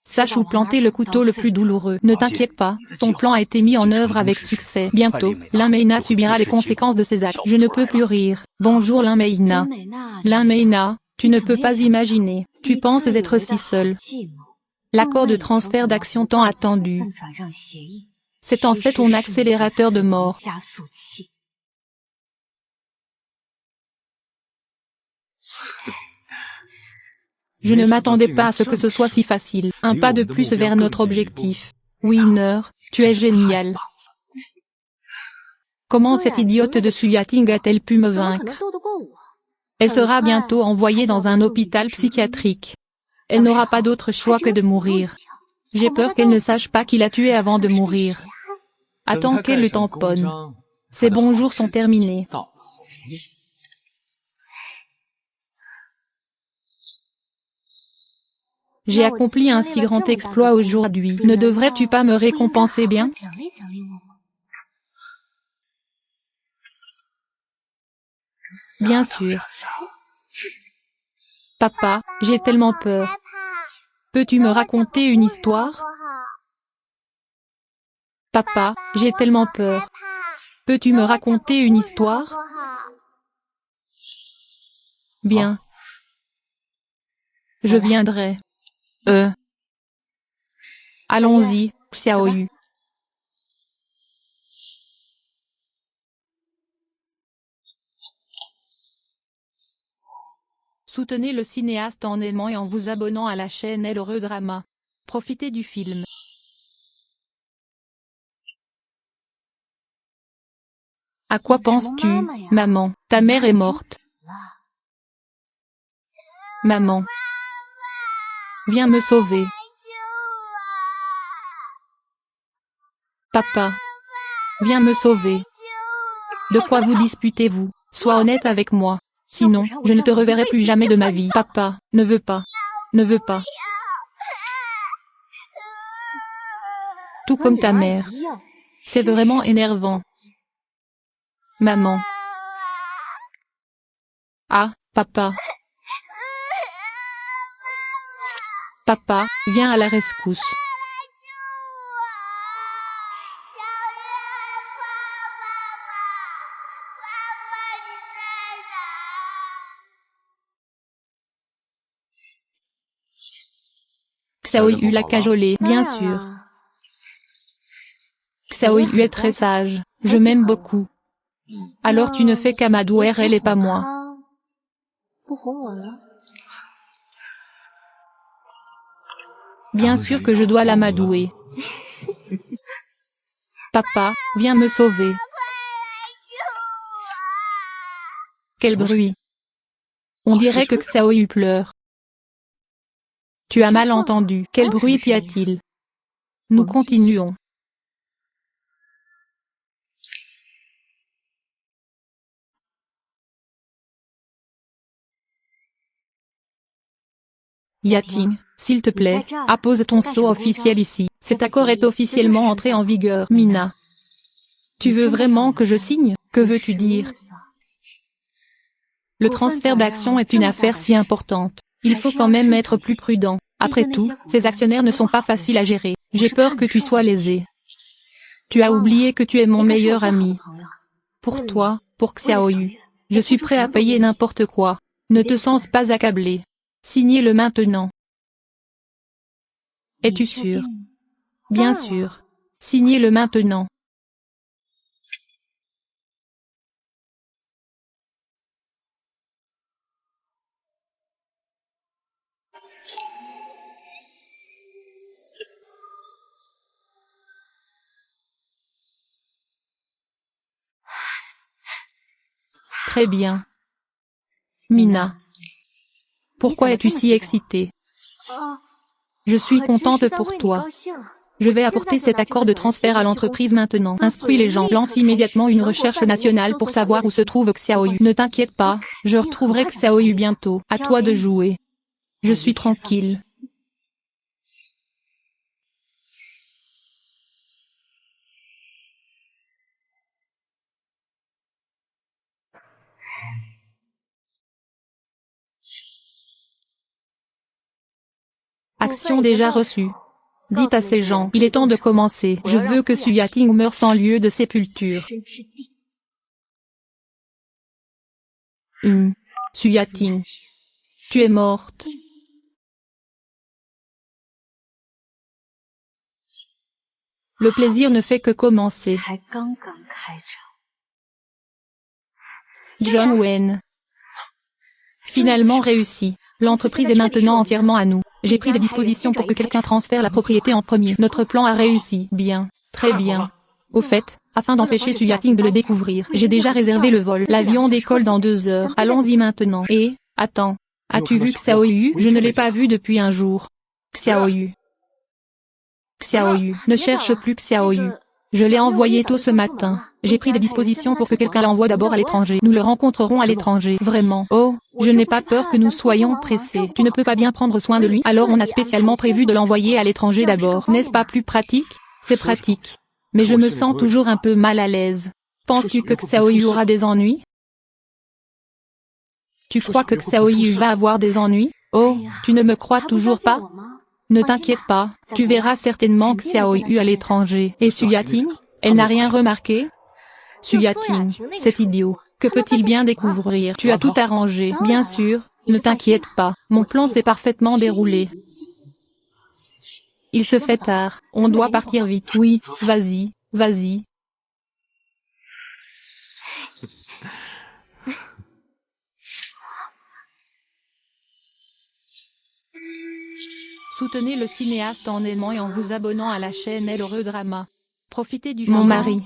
Sache où planter le couteau le plus douloureux. Ne t'inquiète pas, ton plan a été mis en œuvre avec succès. Bientôt, Lin Meina subira les conséquences de ses actes. Je ne peux plus rire. Bonjour Lin Meina. Lin Meina, tu ne peux pas imaginer. Tu penses être si seule. L'accord de transfert d'action tant attendu. C'est en fait ton accélérateur de mort. Je ne m'attendais pas à ce que ce soit si facile. Un pas de plus vers notre objectif. Winner, tu es génial. Comment cette idiote de Suyating a-t-elle pu me vaincre? Elle sera bientôt envoyée dans un hôpital psychiatrique. Elle n'aura pas d'autre choix que de mourir. J'ai peur qu'elle ne sache pas qui l'a tuée avant de mourir. Attends qu'elle le tamponne. Ses bons jours sont terminés. J'ai accompli un si grand exploit aujourd'hui. Ne devrais-tu pas me récompenser bien? Bien sûr. Papa, j'ai tellement peur. Peux-tu me raconter une histoire? Papa, j'ai tellement peur. Peux-tu me raconter une histoire? Bien. Je viendrai. Allons-y, Xiaoyu. Soutenez le cinéaste en aimant et en vous abonnant à la chaîne El Heureux Drama. Profitez du film. À quoi penses-tu, maman? Ta mère est morte. Maman. Viens me sauver. Papa. Viens me sauver. De quoi vous disputez-vous? Sois honnête avec moi. Sinon, je ne te reverrai plus jamais de ma vie. Papa, ne veux pas. Ne veux pas. Tout comme ta mère. C'est vraiment énervant. Maman. Ah, papa. Papa, viens à la rescousse. Xiaoyu l'a cajolé, bien sûr. Xiaoyu est très sage, je m'aime beaucoup. Alors tu ne fais qu'amadouer elle et pas moi. Bien sûr que je dois l'amadouer. Papa, viens me sauver. Quel bruit. On dirait que Xiaoyu pleure. Tu as mal entendu. Quel bruit y a-t-il? Nous continuons. Yating, s'il te plaît, appose ton sceau officiel ici. Cet accord est officiellement entré en vigueur. Mina. Tu veux vraiment que je signe? Que veux-tu dire? Le transfert d'actions est une affaire si importante. Il faut quand même être plus prudent. Après tout, ces actionnaires ne sont pas faciles à gérer. J'ai peur que tu sois lésé. Tu as oublié que tu es mon meilleur ami. Pour toi, pour Xiaoyu, je suis prêt à payer n'importe quoi. Ne te sens pas accablé. Signez-le maintenant. Es-tu sûr? Bien sûr. Signez-le maintenant. Très bien. Mina. Pourquoi es-tu si excitée? Je suis contente pour toi. Je vais apporter cet accord de transfert à l'entreprise maintenant. Instruis les gens. Lance immédiatement une recherche nationale pour savoir où se trouve Xiaoyu. Ne t'inquiète pas, je retrouverai Xiaoyu bientôt. À toi de jouer. Je suis tranquille. Action déjà reçue. Dites à ces gens, il est temps de commencer. Je veux que Su Yating meure sans lieu de sépulture. Su Yating. Tu es morte. Le plaisir ne fait que commencer. John Wen. Finalement réussi. L'entreprise est maintenant entièrement à nous. J'ai pris des dispositions pour que quelqu'un transfère la propriété en premier. Notre plan a réussi. Bien. Très bien. Au fait, afin d'empêcher Su Yating de le découvrir, j'ai déjà réservé le vol. L'avion décolle dans 2 heures. Allons-y maintenant. Et, attends. As-tu vu Xiaoyu? Je ne l'ai pas vu depuis un jour. Xiaoyu. Xiaoyu. Ne cherche plus Xiaoyu. Je l'ai envoyé tôt ce matin. J'ai pris des dispositions pour que quelqu'un l'envoie d'abord à l'étranger. Nous le rencontrerons à l'étranger. Vraiment. Oh, je n'ai pas peur que nous soyons pressés. Tu ne peux pas bien prendre soin de lui? Alors on a spécialement prévu de l'envoyer à l'étranger d'abord. N'est-ce pas plus pratique? C'est pratique. Mais je me sens toujours un peu mal à l'aise. Penses-tu que Xiaoyu aura des ennuis? Tu crois que Xiaoyu va avoir des ennuis? Oh, tu ne me crois toujours pas? Ne t'inquiète pas, tu verras certainement Xiaoyu à l'étranger. Et Su Yating? Elle n'a rien remarqué? Su Yating, cet idiot, que peut-il bien découvrir? Tu as tout arrangé, bien sûr, ne t'inquiète pas, mon plan s'est parfaitement déroulé. Il se fait tard, on doit partir vite. Oui, vas-y, vas-y. Soutenez le cinéaste en aimant et en vous abonnant à la chaîne El Heureux Drama. Profitez du Mon mari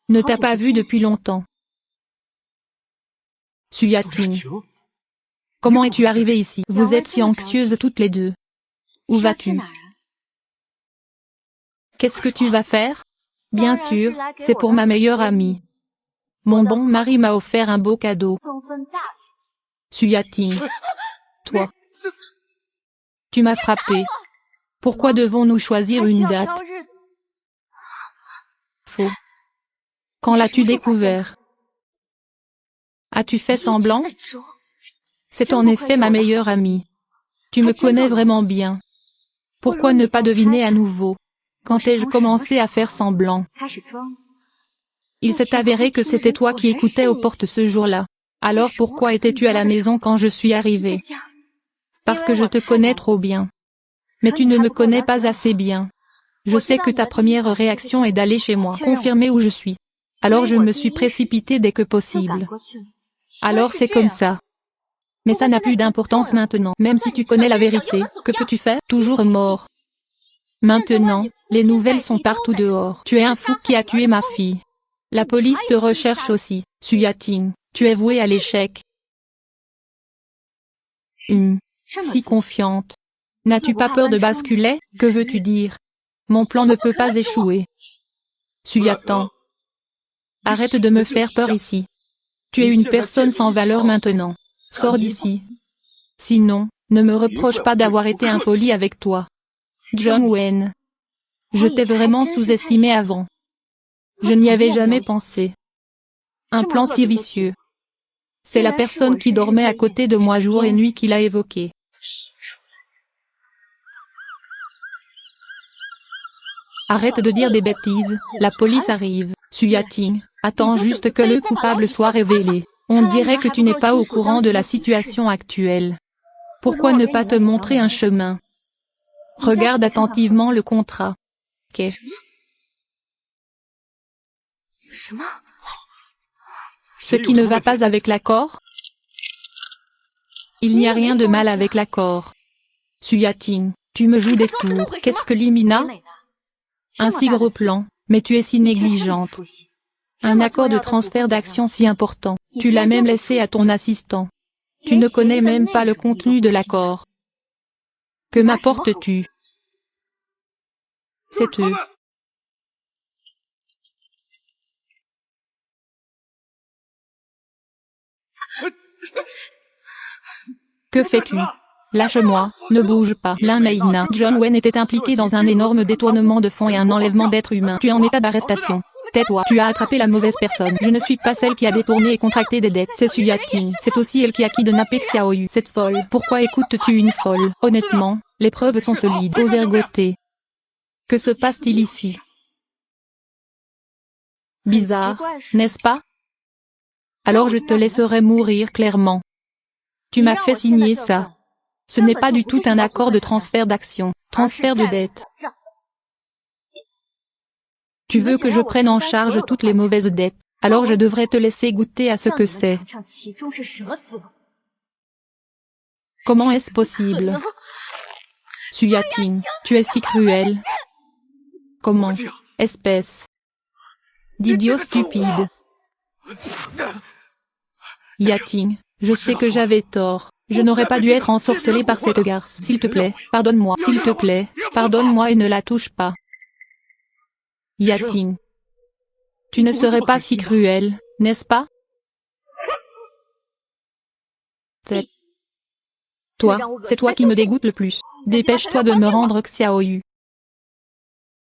ne t'a pas vu depuis longtemps. Su Yating. Comment es-tu arrivée ici? Vous êtes si anxieuses toutes les deux. Où vas-tu? Qu'est-ce que tu vas faire? Bien sûr, c'est pour ma meilleure amie. Mon bon mari m'a offert un beau cadeau. Su Yating. Toi. Tu m'as frappé. Pourquoi devons-nous choisir une date? Faux. Quand l'as-tu découvert? As-tu fait semblant? C'est en effet ma meilleure amie. Tu me connais vraiment bien. Pourquoi ne pas deviner à nouveau? Quand ai-je commencé à faire semblant? Il s'est avéré que c'était toi qui écoutais aux portes ce jour-là. Alors pourquoi étais-tu à la maison quand je suis arrivée? Parce que je te connais trop bien. Mais tu ne me connais pas assez bien. Je sais que ta première réaction est d'aller chez moi, confirmer où je suis. Alors je me suis précipitée dès que possible. Alors c'est comme ça. Mais ça n'a plus d'importance maintenant. Même si tu connais la vérité, que peux-tu faire? Toujours mort. Maintenant, les nouvelles sont partout dehors. Tu es un fou qui a tué ma fille. La police te recherche aussi. Suyating, tu es voué à l'échec. Si confiante. N'as-tu pas peur de basculer? Que veux-tu dire? Mon plan ne peut pas échouer. Suyatang. Arrête de me faire peur ici. Tu es une personne sans valeur maintenant. Sors d'ici. Sinon, ne me reproche pas d'avoir été impoli avec toi. Jiang Wen. Je t'ai vraiment sous-estimé avant. Je n'y avais jamais pensé. Un plan si vicieux. C'est la personne qui dormait à côté de moi jour et nuit qui l'a évoqué. Arrête de dire des bêtises, la police arrive. Suyating, attends juste que le coupable soit révélé. On dirait que tu n'es pas au courant de la situation actuelle. Pourquoi ne pas te montrer un chemin? Regarde attentivement le contrat. Qu'est-ce Ce qui ne va pas avec l'accord? Il n'y a rien de mal avec l'accord. Suyating, tu me joues des tours. Qu'est-ce que Limina? Un si gros plan, mais tu es si négligente. Un accord de transfert d'action si important, tu l'as même laissé à ton assistant. Tu ne connais même pas le contenu de l'accord. Que m'apportes-tu? C'est eux. Que fais-tu? Lâche-moi, ne bouge pas. Lin Meina. Jiang Wen était impliqué dans un énorme détournement de fonds et un enlèvement d'êtres humains. Tu es en état d'arrestation. Tais-toi, tu as attrapé la mauvaise personne. Je ne suis pas celle qui a détourné et contracté des dettes. C'est Suyating. C'est aussi elle qui a kidnappé de Nape Xiaoyu. Cette folle. Pourquoi écoutes-tu une folle? Honnêtement, les preuves sont solides. Aux ergotés. Que se passe-t-il ici? Bizarre, n'est-ce pas? Alors je te laisserai mourir clairement. Tu m'as fait signer ça. Ce n'est pas du tout un accord de transfert d'action, transfert de dette. Tu veux que je prenne en charge toutes les mauvaises dettes, alors je devrais te laisser goûter à ce que c'est. Comment est-ce possible? Suyating, tu es si cruel. Comment? Espèce d'idiot stupide. Yating, je sais que j'avais tort. Je n'aurais pas dû être ensorcelé par cette garce. S'il te plaît, pardonne-moi. S'il te plaît, pardonne-moi et ne la touche pas. Yating. Tu ne serais pas si cruel, n'est-ce pas? C'est toi qui me dégoûte le plus. Dépêche-toi de me rendre Xiaoyu.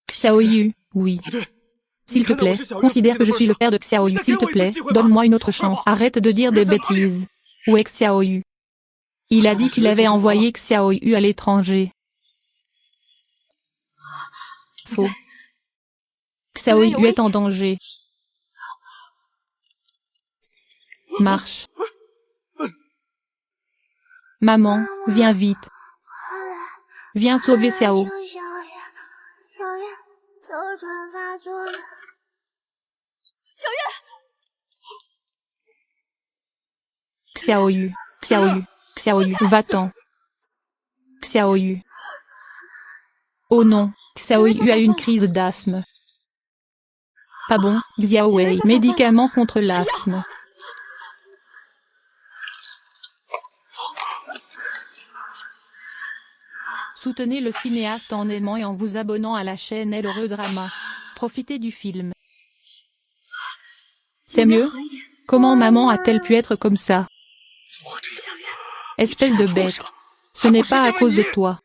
Xiaoyu, oui. S'il te plaît, considère que je suis le père de Xiaoyu. S'il te plaît, donne-moi une autre chance. Arrête de dire des bêtises. Où est Xiaoyu? Il a dit qu'il avait envoyé Xiaoyu à l'étranger. Faux. Xiaoyu est en danger. Marche. Maman, viens vite. Viens sauver Xiao. Xiaoyu, Xiaoyu, Xiaoyu, va-t'en. Xiaoyu. Oh non, Xiaoyu a une crise d'asthme. Pas bon, Xiaowei, médicament contre l'asthme. Soutenez le cinéaste en aimant et en vous abonnant à la chaîne El Heureux Drama. Profitez du film. C'est mieux? Comment maman a-t-elle pu être comme ça? Espèce de bête. Ce n'est pas à cause de toi.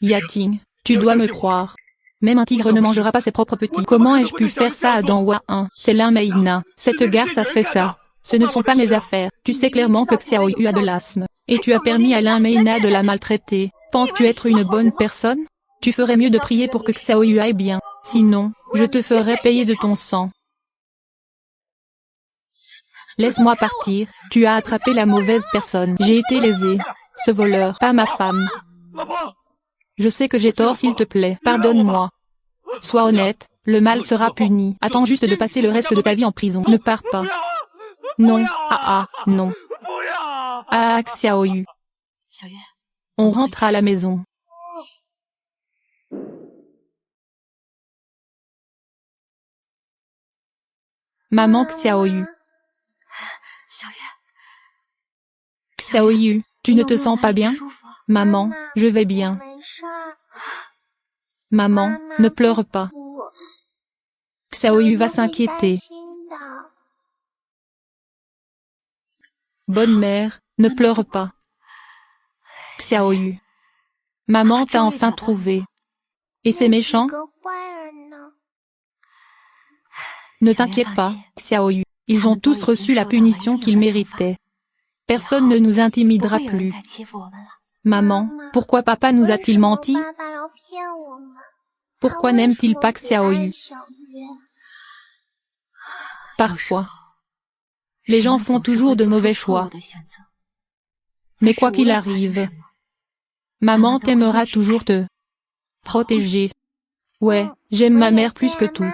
Yating, tu dois me croire. Même un tigre ne mangera pas ses propres petits. Comment ai-je pu faire ça à Danhua 1? C'est l'Inmeina. Cette garce a fait ça. Ce ne sont pas mes affaires. Tu sais clairement que Xiaoyu a de l'asthme. Et tu as permis à l'Inmeina de la maltraiter. Penses-tu être une bonne personne? Tu ferais mieux de prier pour que Xiaoyu aille bien. Sinon, je te ferai payer de ton sang. Laisse-moi partir, tu as attrapé la mauvaise personne. J'ai été lésé. Ce voleur, pas ma femme. Je sais que j'ai tort, s'il te plaît, pardonne-moi. Sois honnête, le mal sera puni. Attends juste de passer le reste de ta vie en prison. Ne pars pas. Non, non. Ah, Xiaoyu. On rentre à la maison. Maman Xiaoyu. Xiaoyu, tu ne te sens pas bien? Maman, je vais bien. Maman, ne pleure pas. Xiaoyu va s'inquiéter. Bonne mère, ne pleure pas. Xiaoyu. Maman t'a enfin trouvé. Et c'est méchant? Ne t'inquiète pas, Xiaoyu. Ils ont tous reçu la punition qu'ils méritaient. Personne ne nous intimidera plus. Maman, pourquoi papa nous a-t-il menti? Pourquoi n'aime-t-il pas Xiaoyu? Parfois, les gens font toujours de mauvais choix. Mais quoi qu'il arrive, maman t'aimera toujours te protéger. Ouais, j'aime ma mère plus que tout.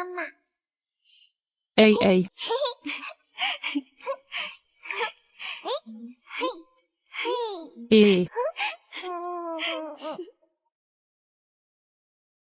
Hey, hey. Et